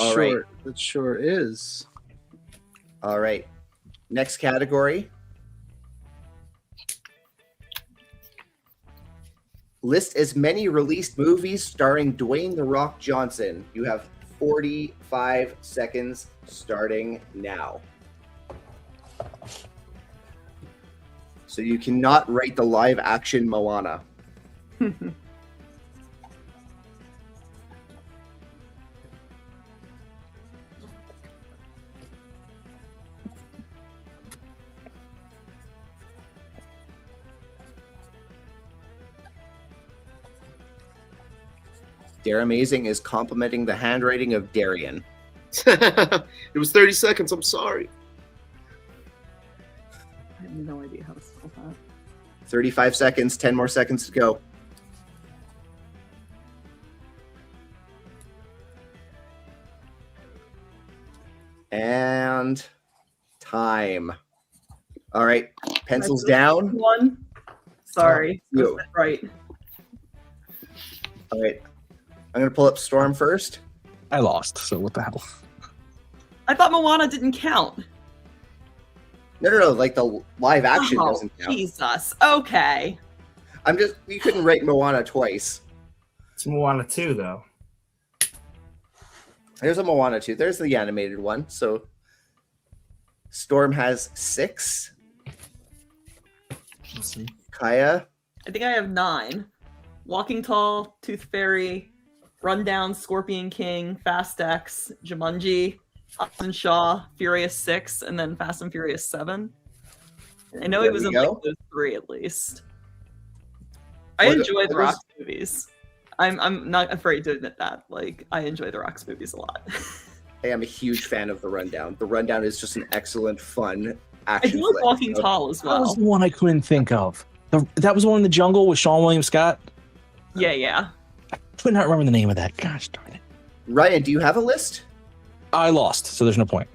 sure is. All right. Next category. List as many released movies starring Dwayne "The Rock" Johnson. You have 45 seconds starting now. So you cannot write the live action Moana. Dare Amazing is complimenting the handwriting of Darian. It was 30 seconds. I'm sorry. I have no idea how to spell that. 35 seconds, 10 more seconds to go. And time. All right, pencils down. One. Sorry. You. Right. All right, I'm going to pull up Storm first. I lost, so what the hell? I thought Moana didn't count. No, like the live action doesn't count. Jesus. Okay. You couldn't rate Moana twice. It's Moana 2, though. There's a Moana 2. There's the animated one. So Storm has 6. Let's see. Kaia? I think I have 9. Walking Tall, Tooth Fairy, Rundown, Scorpion King, Fast X, Jumanji, Hobbs and Shaw, Furious 6, and then Fast and Furious 7. I know he was in like those 3 at least. I enjoy The Rock's movies. I'm not afraid to admit that. Like, I enjoy The Rock's movies a lot. Hey, I'm a huge fan of The Rundown. The Rundown is just an excellent, fun action I do like flick. Walking Tall as That was well. the one I couldn't think of. That was the one in the jungle with Sean William Scott. Yeah. I could not remember the name of that. Gosh darn it. Ryan, do you have a list? I lost, so there's no point.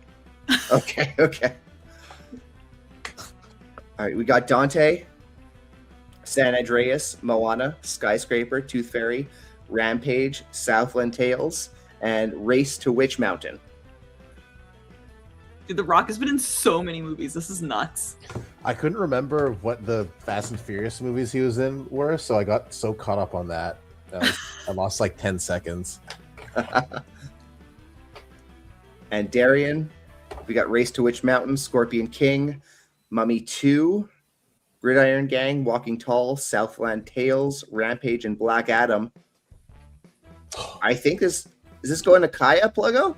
Okay. All right, we got Dante, San Andreas, Moana, Skyscraper, Tooth Fairy, Rampage, Southland Tales, and Race to Witch Mountain. Dude, The Rock has been in so many movies. This is nuts. I couldn't remember what the Fast and Furious movies he was in were, so I got so caught up on that. I lost like 10 seconds. And Darian, we got Race to Witch Mountain, Scorpion King, Mummy 2, Gridiron Gang, Walking Tall, Southland Tales, Rampage, and Black Adam. I think is this going to Kaia, Pluggo?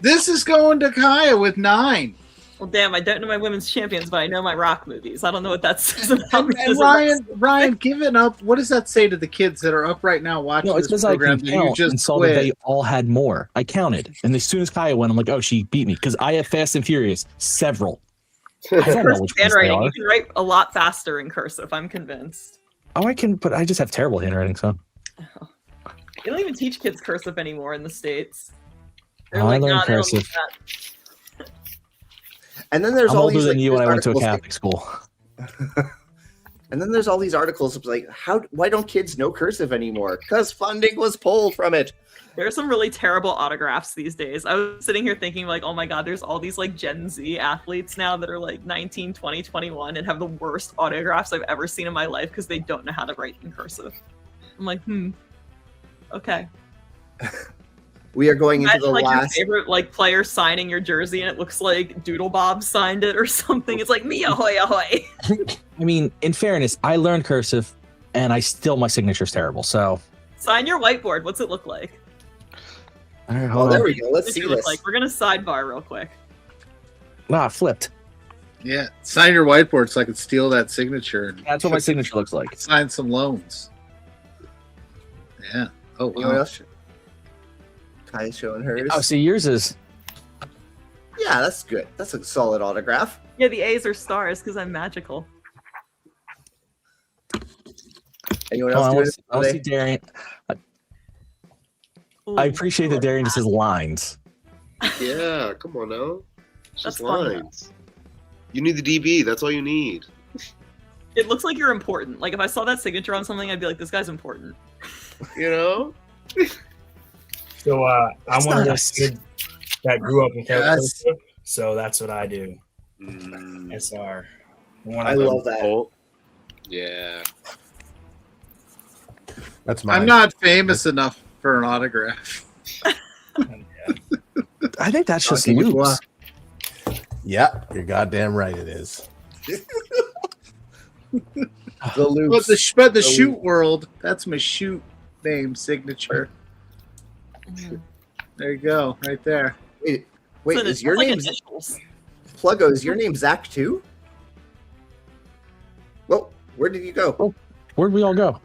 This is going to Kaia with 9. Well, damn, I don't know my women's champions, but I know my Rock movies. I don't know what that says about me. And Ryan, give it up. What does that say to the kids that are up right now watching No, it's this because I program? can That you count just and saw quit? that they all had more. I counted, and as soon as Kaia went, I'm like, oh, she beat me because I have Fast and Furious several. I don't know which ones they Handwriting, are. you can write a lot faster in cursive. I'm convinced. Oh, I can, but I just have terrible handwriting. So They don't even teach kids cursive anymore in the States. They're I like, learned nah, they don't cursive. need that. And then there's I'm all older these than you when I went to a articles Catholic school. And then there's all these articles of like, why don't kids know cursive anymore? Because funding was pulled from it. There are some really terrible autographs these days. I was sitting here thinking like, oh my god, there's all these like Gen Z athletes now that are like 19, 20, 21 and have the worst autographs I've ever seen in my life because they don't know how to write in cursive. I'm like, okay. We are going into Imagine, the like, your last. favorite like player signing your jersey and it looks like Doodle Bob signed it or something. It's like me ahoy ahoy. I mean, in fairness, I learned cursive, and my signature's terrible. So Sign your whiteboard. What's it look like? all right, hold on. There we go. Let's What's see it look this. like? We're gonna sidebar real quick. Ah, flipped. Yeah, sign your whiteboard so I can steal that signature. And That's what my signature looks like. sign some loans. Yeah. Oh, Anyone wow. else? Kai's showing hers. Oh, see, yours is. Yeah, that's good. That's a solid autograph. Yeah, the A's are stars because I'm magical. Anyone Oh, else I doing want it to see today? Darian. I appreciate that Darian just says lines. Yeah, come on now. It's That's just funny. lines. You need the DB. That's all you need. It looks like you're important. Like if I saw that signature on something, I'd be like, this guy's important. You know? So I'm That's one of not those us. kids that grew up in Yes. California, so that's what I do. SR. I love that. Oh, yeah. That's mine. I'm not famous enough for an autograph. I think that's just Dante loops. Dubois. Yeah, you're goddamn right. It is. The loops. But the shoot world, that's my shoot name signature. There you go, right there. Wait, So is your like name initials. Pluggo? Is your name Zach too? Well, where did you go? Oh, where'd we all go?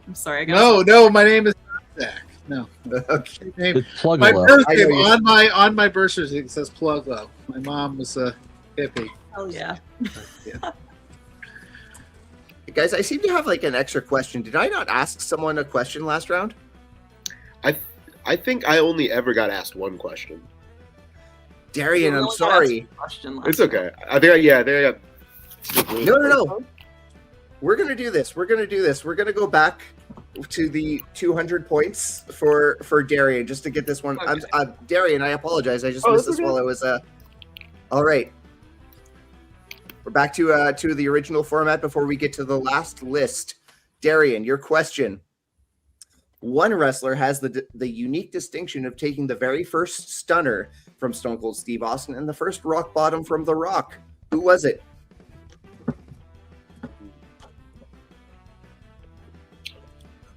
I'm sorry. I got No, my name is not Zach. No. Okay. It's Pluggo. My birth I know name you- on my birth certificate says Pluggo. My mom was a hippie. Hell yeah. Guys, I seem to have like an extra question. Did I not ask someone a question last round? I think I only ever got asked one question. Darian, You I'm only got sorry. asked a question last It's okay. I think I got. No. We're gonna do this. We're gonna go back to the 200 points for Darian just to get this one. Okay. Darian, I apologize. I just missed this while I was. All right. We're back to the original format before we get to the last list. Darian, your question. One wrestler has the unique distinction of taking the very first stunner from Stone Cold Steve Austin and the first rock bottom from The Rock. Who was it?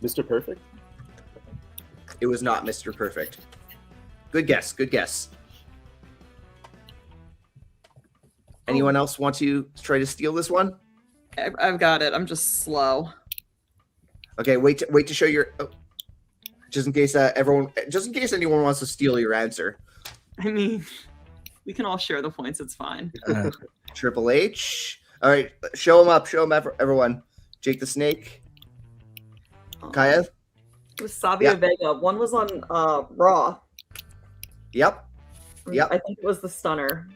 Mr. Perfect? It was not Mr. Perfect. Good guess. Good guess. Anyone else want to try to steal this one? I've got it. I'm just slow. Okay, wait to show your. Oh, just in case anyone wants to steal your answer. I mean, we can all share the points. It's fine. Triple H. All right, show him up, everyone. Jake the Snake. Kaia. It was Savio Vega. One was on Raw. Yep. I think it was the stunner.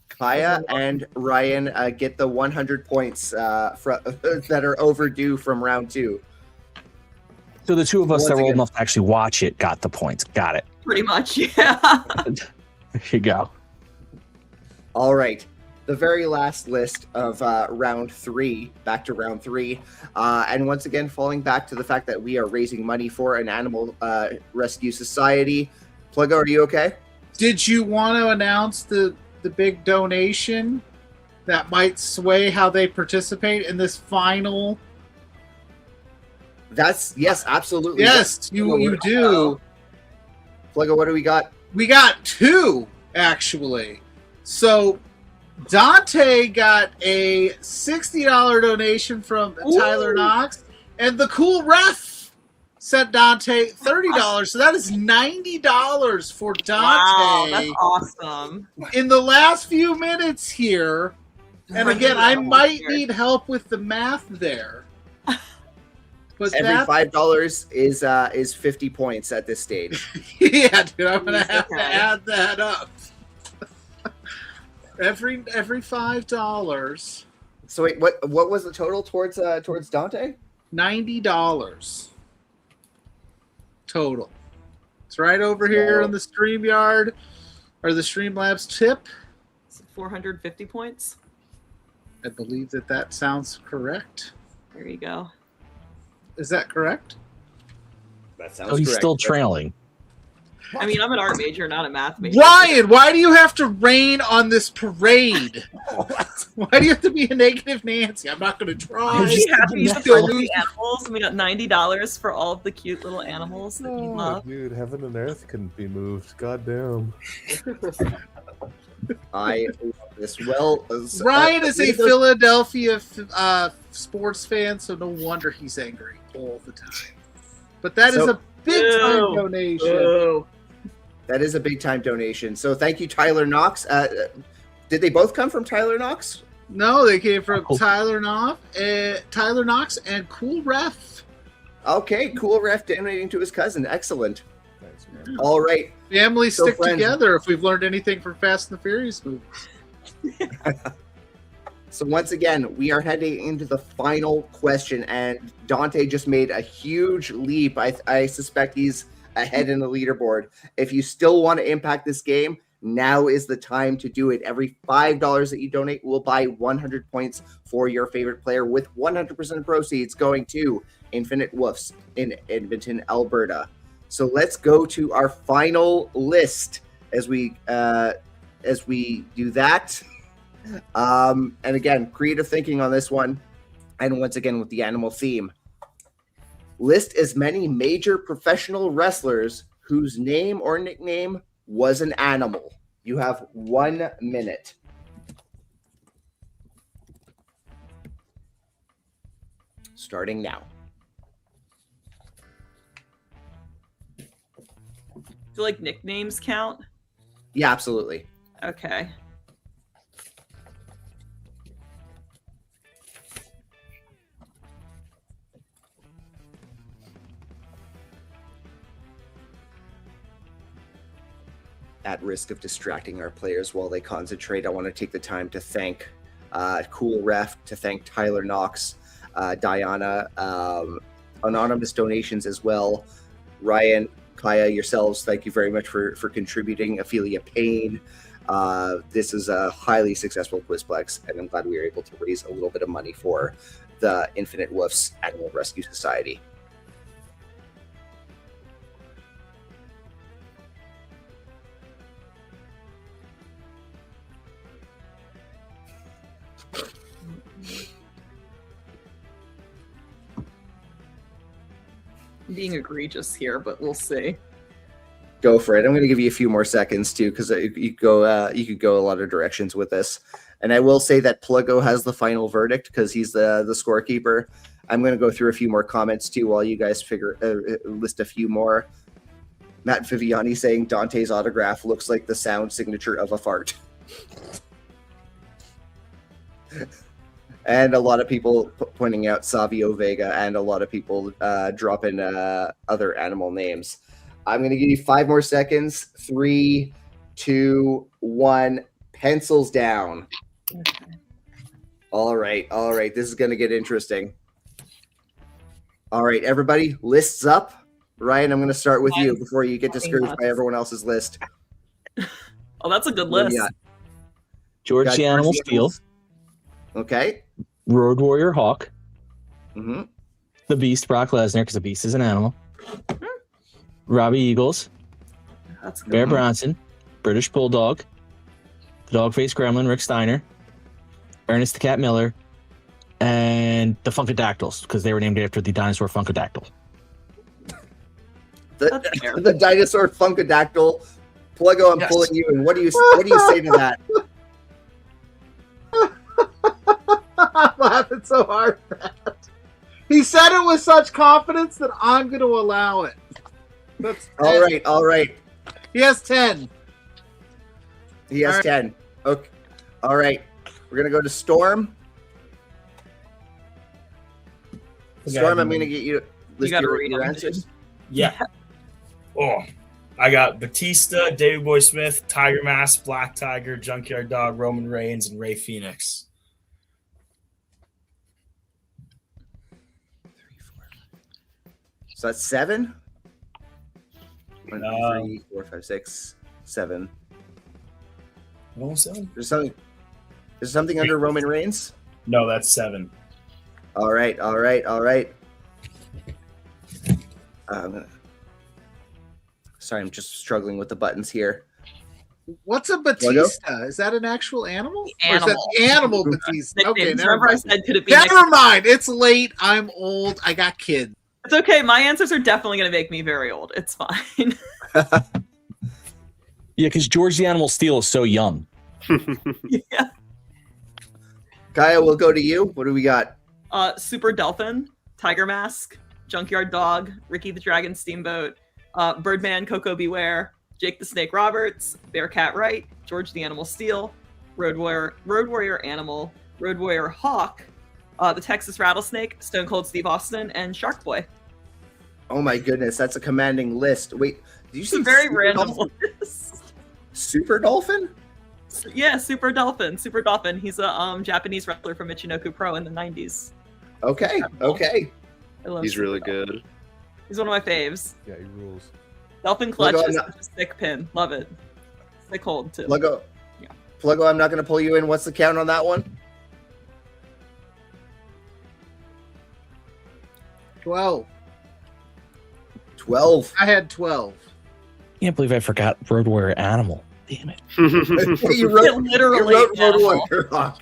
Kaia and Ryan get the 100 points that are overdue from round 2. So the two of us Once that were old again. enough to actually watch it got the points. Got it. Pretty much, yeah. There you go. All right. The very last list of round 3, back to round 3. And once again, falling back to the fact that we are raising money for an animal rescue society. Pluggo, are you okay? Did you want to announce the big donation that might sway how they participate in this final? Yes, absolutely. Yes, you do. Pluggo, what do we got? We got 2, actually. So Dante got a $60 donation from Tyler Knox, and the cool ref sent Dante $30. So that is $90 for Dante. Wow, that's awesome. In the last few minutes here, and again, I might need help with the math there. But Every $5 is 50 points at this stage. Yeah, dude, I'm gonna have to add that up. Every $5. So wait, what was the total towards Dante? $90 total. It's right over here on the StreamYard or the Streamlabs tip. 450 points. I believe that sounds correct. There you go. Is that correct? That sounds So he's correct. still trailing. I mean, I'm an art major, not a math major. Ryan, why do you have to rain on this parade? Why do you have to be a negative Nancy? I'm not going to try. I'm just happy to Still find lose. the animals, and we got $90 for all of the cute little animals that you love. Dude, heaven and earth couldn't be moved. Goddamn. I love this. Well, Ryan is a Philadelphia sports fan, so no wonder he's angry all the time. But that is a big time donation. That is a big time donation. So thank you, Tyler Knox. Did they both come from Tyler Knox? No, they came from Tyler Knox and Cool Ref. Okay, Cool Ref donating to his cousin. Excellent. All right. Families So, stick friends- together if we've learned anything from Fast and the Furious movies. So once again, we are heading into the final question, and Dante just made a huge leap. I suspect he's ahead in the leaderboard. If you still want to impact this game, Now is the time to do it. Every $5 that you donate will buy 100 points for your favorite player, with 100% of proceeds going to Infinite WOOFS in Edmonton, Alberta. So let's go to our final list as we do that. And again, creative thinking on this one. And once again, with the animal theme. List as many major professional wrestlers whose name or nickname was an animal. You have 1 minute. Starting now. Do like nicknames count? Yeah, absolutely. Okay. At risk of distracting our players while they concentrate, I want to take the time to thank Cool Ref, to thank Tyler Knox, Diana, anonymous donations as well. Ryan, Kaia, yourselves, thank you very much for contributing. Ophelia Payne. This is a highly successful Quizplex, and I'm glad we were able to raise a little bit of money for the Infinite WOOFS Animal Rescue Society. Being egregious here, but we'll see. Go for it. I'm going to give you a few more seconds too, because you could go a lot of directions with this. And I will say that Pluggo has the final verdict because he's the scorekeeper. I'm going to go through a few more comments too while you guys list a few more. Matt Viviani saying Dante's autograph looks like the sound signature of a fart. And a lot of people pointing out Savio Vega, and a lot of people dropping other animal names. I'm going to give you 5 more seconds. 3, 2, 1. Pencils down. Okay. All right. This is going to get interesting. All right, everybody, lists up. Ryan, I'm going to start with you before you get discouraged by everyone else's list. Oh, that's a good list. George the Animal Steel. Okay. Road Warrior Hawk. Mm-hmm. The Beast Brock Lesnar, because the Beast is an animal. Robbie Eagles. That's good. Bear Bronson. British Bulldog. The Dog-Faced Gremlin, Rick Steiner. Ernest the Cat Miller. And the Funkadactyls, because they were named after the dinosaur Funkadactyl. The dinosaur Funkadactyl. Pluggo, I'm pulling you, and what do you say to that? I'm laughing so hard at that. He said it with such confidence that I'm going to allow it. That's all right. He has 10. He has 10. Okay. All right. We're going to go to Storm. Storm, I'm going to get you to list your answers. Yeah. Oh, I got Batista, Davey Boy Smith, Tiger Mask, Black Tiger, Junkyard Dog, Roman Reigns, and Ray Phoenix. 3, 4. So that's 7? 1, 2, 3, 4, 5, 6, 7. Almost 7. There's something under Roman Reigns? No, that's 7. All right. Sorry, I'm just struggling with the buttons here. What's a Batista? Is that an actual animal? Animal. Or is that the animal Batista? Okay, never mind. Said, could it be never mind. It's late. I'm old. I got kids. It's okay. My answers are definitely going to make me very old. It's fine. Yeah, because George the Animal Steel is so young. Yeah. Kaia, we'll go to you. What do we got? Super Dolphin, Tiger Mask, Junkyard Dog, Ricky the Dragon Steamboat, Birdman, Coco Beware, Jake the Snake Roberts, Bearcat Wright, George the Animal Steel, Road Warrior Animal, Road Warrior Hawk, the Texas Rattlesnake, Stone Cold Steve Austin, and Shark Boy. Oh my goodness, that's a commanding list. Wait, did you see very random list? Super Dolphin? Yeah, Super Dolphin. Super Dolphin. He's a Japanese wrestler from Michinoku Pro in the 90s. Okay. I love He's Super really Dolphin. good. He's one of my faves. Yeah, he rules. Dolphin Clutch Look, is such a sick pin. Love it. Thick hold too. Pluggo. Pluggo, I'm not going to pull you in. What's the count on that one? 12. 12. I had 12. Can't believe I forgot Road Warrior Animal. Damn it. You wrote, Literally you wrote Road animal. Warrior wrong.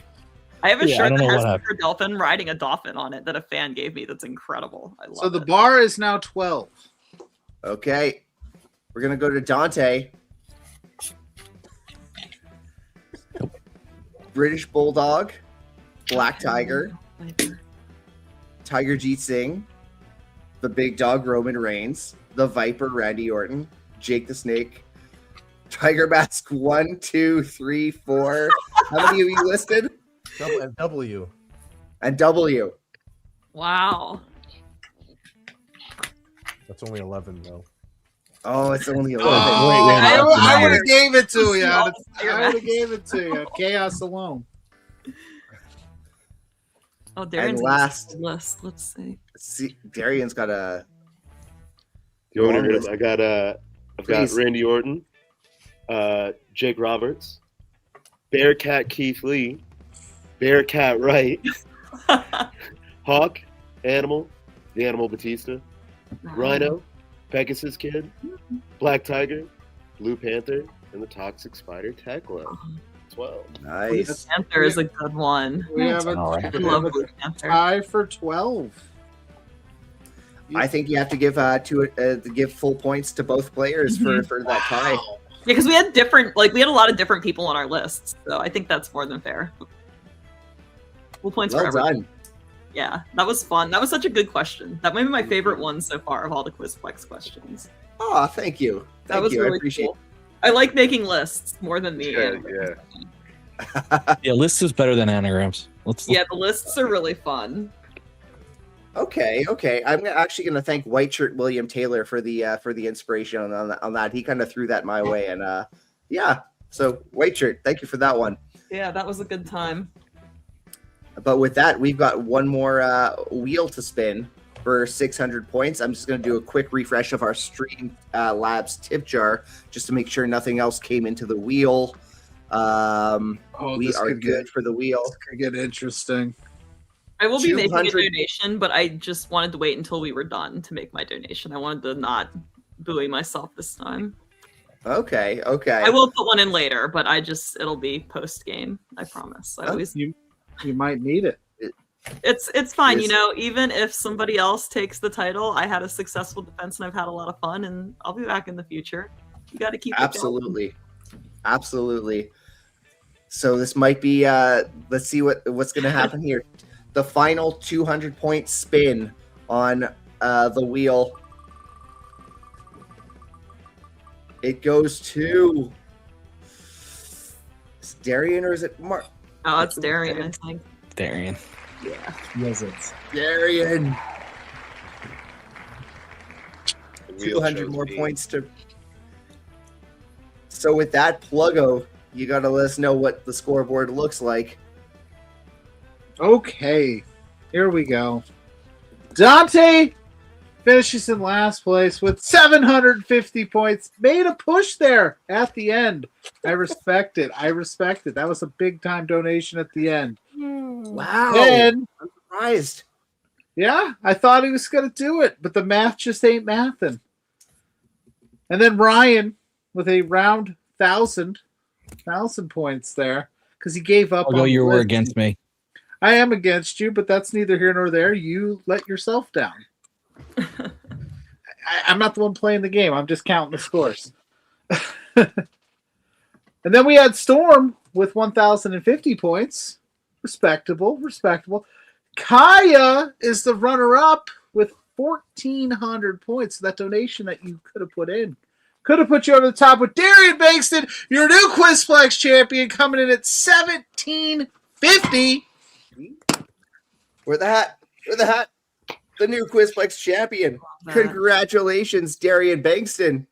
I have a Yeah, I shirt don't that know has what a happened. dolphin riding a dolphin on it that a fan gave me. That's incredible. I love So the it. bar is now 12. Okay. We're going to go to Dante. British Bulldog, Black Tiger, Tiger Jeet Singh, the Big Dog Roman Reigns, the Viper Randy Orton, Jake the Snake, Tiger Mask 1, 2, 3, 4. How many of you listed? And W. And W. Wow. That's only 11 though. Oh, it's only 11. I would have gave it to you. Small. I would have gave it to you. Chaos alone. Oh, Darren's last- list. Let's see. See, Darian's got a. You want me to read them? I've got Please. Randy Orton, Jake Roberts, Bearcat Keith Lee, Bearcat Wright, Hawk, Animal, the Animal Batista, Rhino, Pegasus Kid, Black Tiger, Blue Panther, and the Toxic Spider Tekla. 12. Nice. Panther is a good one. We have a, I love Blue Panther. tie for 12. I think you have to give full points to both players for that tie. Yeah, because we had a lot of different people on our lists, so I think that's more than fair. Full points Well for everyone. done. Yeah, that was fun. That was such a good question. That might be my favorite one so far of all the Quizplex questions. Oh, thank you. That was really I appreciate cool. I like making lists more than the anagrams. Yeah, lists is better than anagrams. Yeah, the lists are really fun. Okay. I'm actually going to thank White Shirt William Taylor for the inspiration on that. He kind of threw that my way, and yeah. So White Shirt, thank you for that one. Yeah, that was a good time. But with that, we've got one more wheel to spin for 600 points. I'm just going to do a quick refresh of our Stream Labs tip jar just to make sure nothing else came into the wheel. We this are could good for the wheel. This could get interesting. I will be making a 200 donation, but I just wanted to wait until we were done to make my donation. I wanted to not buoy myself this time. Okay. I will put one in later, but it'll be post game. I promise. I always You might need it. It's fine, even if somebody else takes the title, I had a successful defense and I've had a lot of fun, and I'll be back in the future. You got to keep it going. Absolutely. So this might be let's see what's going to happen here. The final 200 point spin on the wheel. It goes to is Darian or is it Mark? Oh, it's Darian, I think. Darian. Yeah. Yes, Darian. The wheel 200 shows more me. points to. So with that, Pluggo, you got to let us know what the scoreboard looks like. Okay, here we go. Dante finishes in last place with 750 points. Made a push there at the end. I respect it. That was a big time donation at the end. Wow. And I'm surprised. yeah, I thought he was going to do it, but the math just ain't mathing. And then Ryan with a round 1,000 points there because he gave up. Although on you the were list. against me. I am against you, but that's neither here nor there. You let yourself down. I'm not the one playing the game. I'm just counting the scores. And then we had Storm with 1,050 points. Respectable. Kaia is the runner-up with 1,400 points. That donation that you could have put in could have put you over the top with Darian Bengston, your new Quizplex champion, coming in at 1,750. Where the hat? The new Quizplex champion. Congratulations, Darian Bengston.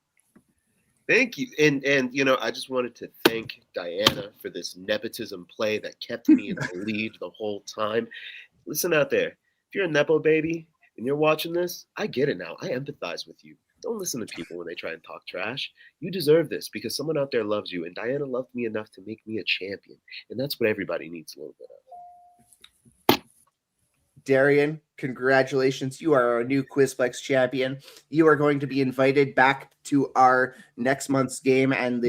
Thank you. And I just wanted to thank Diana for this nepotism play that kept me in the lead the whole time. Listen out there. If you're a Nepo baby and you're watching this, I get it now. I empathize with you. Don't listen to people when they try and talk trash. You deserve this because someone out there loves you, and Diana loved me enough to make me a champion, and that's what everybody needs a little bit of. Darian, congratulations. You are our new Quizplex champion. You are going to be invited back to our next month's game, and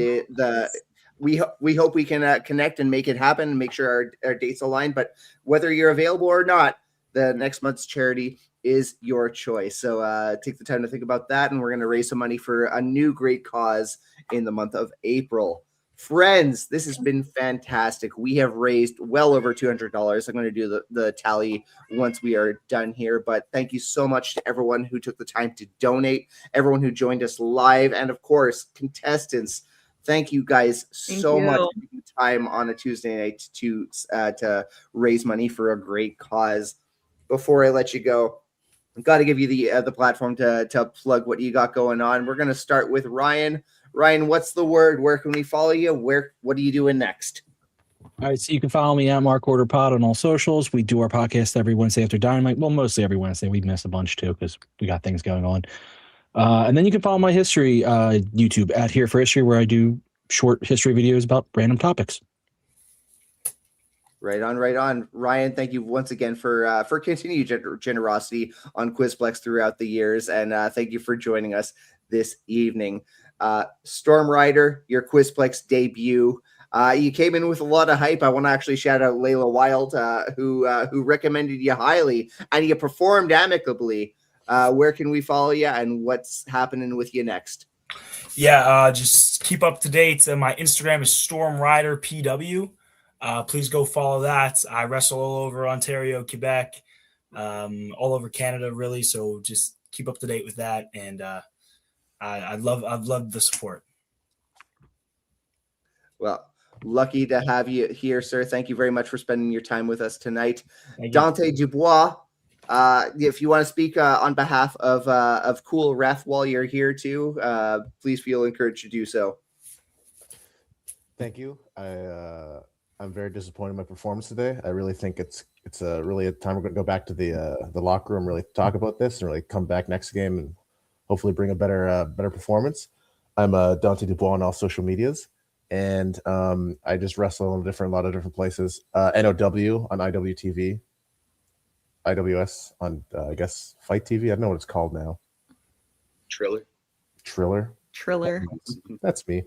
we hope we can connect and make it happen and make sure our dates align. But whether you're available or not, the next month's charity is your choice. So take the time to think about that, and we're going to raise some money for a new great cause in the month of April. Friends, this has been fantastic. We have raised well over $200. I'm going to do the tally once we are done here, but thank you so much to everyone who took the time to donate, everyone who joined us live, and of course, contestants. Thank you guys so much for taking time on a Tuesday night to raise money for a great cause. Before I let you go, I've got to give you the platform to plug what you got going on. We're going to start with Ryan. Ryan, what's the word? Where can we follow you? What are you doing next? All right, so you can follow me at Mark Order Pod on all socials. We do our podcast every Wednesday after Dynamite. Well, mostly every Wednesday. We miss a bunch too because we got things going on. And then you can follow my history YouTube at Here for History, where I do short history videos about random topics. Right on, right on. Ryan, thank you once again for continued generosity on Quizplex throughout the years, and thank you for joining us this evening. Storm Ryder, your Quizplex debut. You came in with a lot of hype. I want to actually shout out Layla Wild, who recommended you highly, and you performed amicably. Where can we follow you, and what's happening with you next? Yeah, just keep up to date. My Instagram is Storm Ryder PW. Please go follow that. I wrestle all over Ontario, Quebec, all over Canada, really. So just keep up to date with that, and I've loved the support. Well, lucky to have you here, sir. Thank you very much for spending your time with us tonight. Dante Dubois, if you want to speak on behalf of Cool Ref while you're here too, please feel encouraged to do so. Thank you. I'm very disappointed in my performance today. I really think it's really a time we're going to go back to the locker room, really talk about this, and really come back next game and hopefully bring a better performance. I'm Dante Dubois on all social medias, and I just wrestle in a lot of different places. NOW on IWTV, IWS on I guess Fight TV. I don't know what it's called now. Triller. That's me.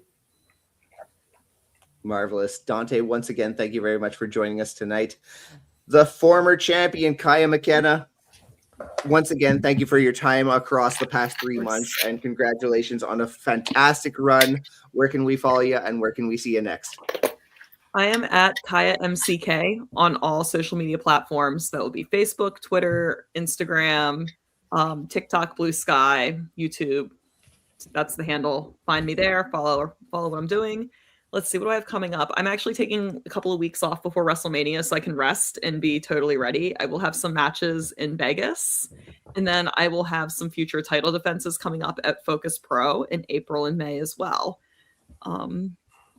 Marvelous. Dante, once again, thank you very much for joining us tonight. The former champion, Kaia McKenna. Once again, thank you for your time across the past 3 months, and congratulations on a fantastic run. Where can we follow you, and where can we see you next? I am at Kaia MCK on all social media platforms. That will be Facebook, Twitter, Instagram, TikTok, Blue Sky, YouTube. That's the handle. Find me there. Follow what I'm doing. Let's see, what do I have coming up? I'm actually taking a couple of weeks off before WrestleMania so I can rest and be totally ready. I will have some matches in Vegas, and then I will have some future title defenses coming up at Focus Pro in April and May as well.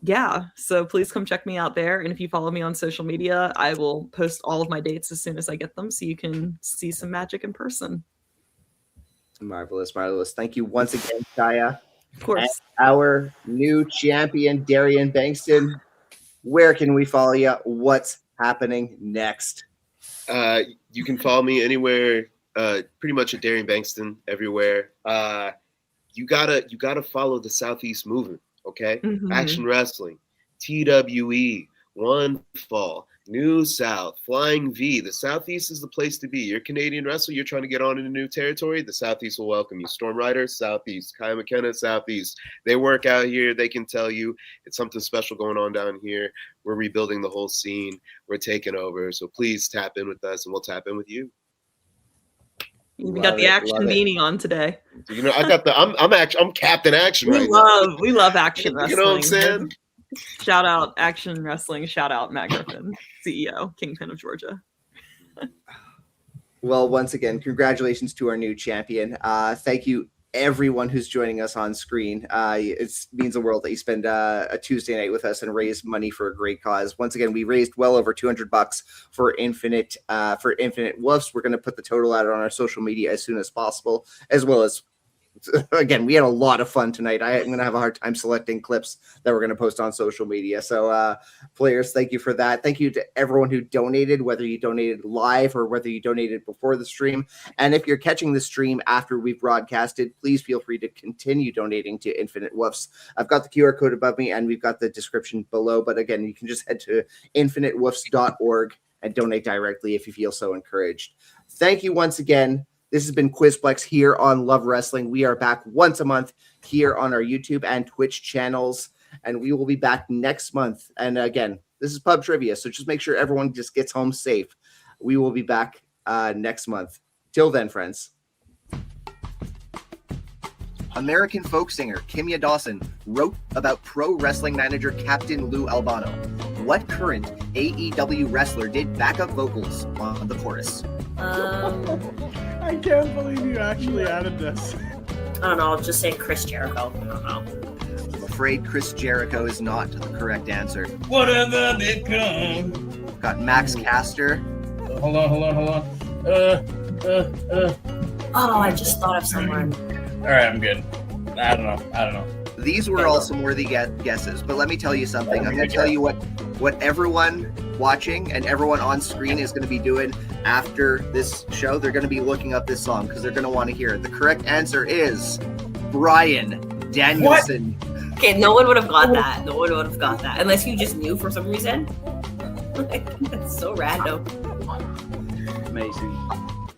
Yeah, so please come check me out there. And if you follow me on social media, I will post all of my dates as soon as I get them so you can see some magic in person. Marvelous, marvelous. Thank you once again, Kaia. Of course. And our new champion, Darian Bengston. Where can we follow you? What's happening next? You can follow me anywhere, pretty much at Darian Bengston everywhere. You gotta follow the Southeast movement, okay? Mhm. Action Wrestling, TWE, One Fall, New South, Flying V. The Southeast is the place to be. You're a Canadian wrestler, you're trying to get on into new territory, the Southeast will welcome you. Storm Ryder, Southeast. Kaia McKenna, Southeast. They work out here. They can tell you it's something special going on down here. We're rebuilding the whole scene. We're taking over. So please tap in with us, and we'll tap in with you. You even got the action beanie on today. You know, I got the I'm Captain Action right now. We love action wrestling. You know what I'm saying? Shout out Action Wrestling. Shout out Matt Griffin, CEO, Kingpin of Georgia. Well, once again, congratulations to our new champion. Thank you, everyone who's joining us on screen. It means the world that you spend a Tuesday night with us and raise money for a great cause. Once again, we raised well over $200 for Infinite WOOFS. We're going to put the total out on our social media as soon as possible, as well as again, we had a lot of fun tonight. I'm going to have a hard time selecting clips that we're going to post on social media. So, players, thank you for that. Thank you to everyone who donated, whether you donated live or whether you donated before the stream. And if you're catching the stream after we've broadcasted, please feel free to continue donating to Infinite Woofs. I've got the QR code above me and we've got the description below. But again, you can just head to infinitewoofs.org and donate directly if you feel so encouraged. Thank you once again. This has been Quizplex here on Love Wrestling. We are back once a month here on our YouTube and Twitch channels, and we will be back next month. And again, this is pub trivia, so just make sure everyone just gets home safe. We will be back next month. Till then, friends. American folk singer Kimya Dawson wrote about pro wrestling manager Captain Lou Albano. What current AEW wrestler did backup vocals on the chorus? I can't believe you actually added this. I don't know. I'll just say Chris Jericho. I don't know. I'm afraid Chris Jericho is not the correct answer. Whatever become. Got Max Caster. Hold on. Oh, I just thought of someone. All right, I'm good. I don't know. These were all some worthy guesses, but let me tell you something. I'm going to tell you what everyone watching and everyone on screen is going to be doing after this show. They're going to be looking up this song because they're going to want to hear it. The correct answer is Bryan Danielson. What? Okay, no one would have got that. No one would have got that unless you just knew for some reason. That's so random. Amazing.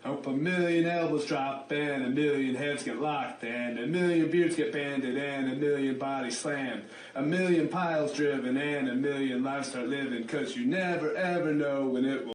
Hope a million elbows drop and a million heads get locked and a million beards get banded and a million bodies slammed, a million piles driven and a million lives start living, 'cause you never ever know when it will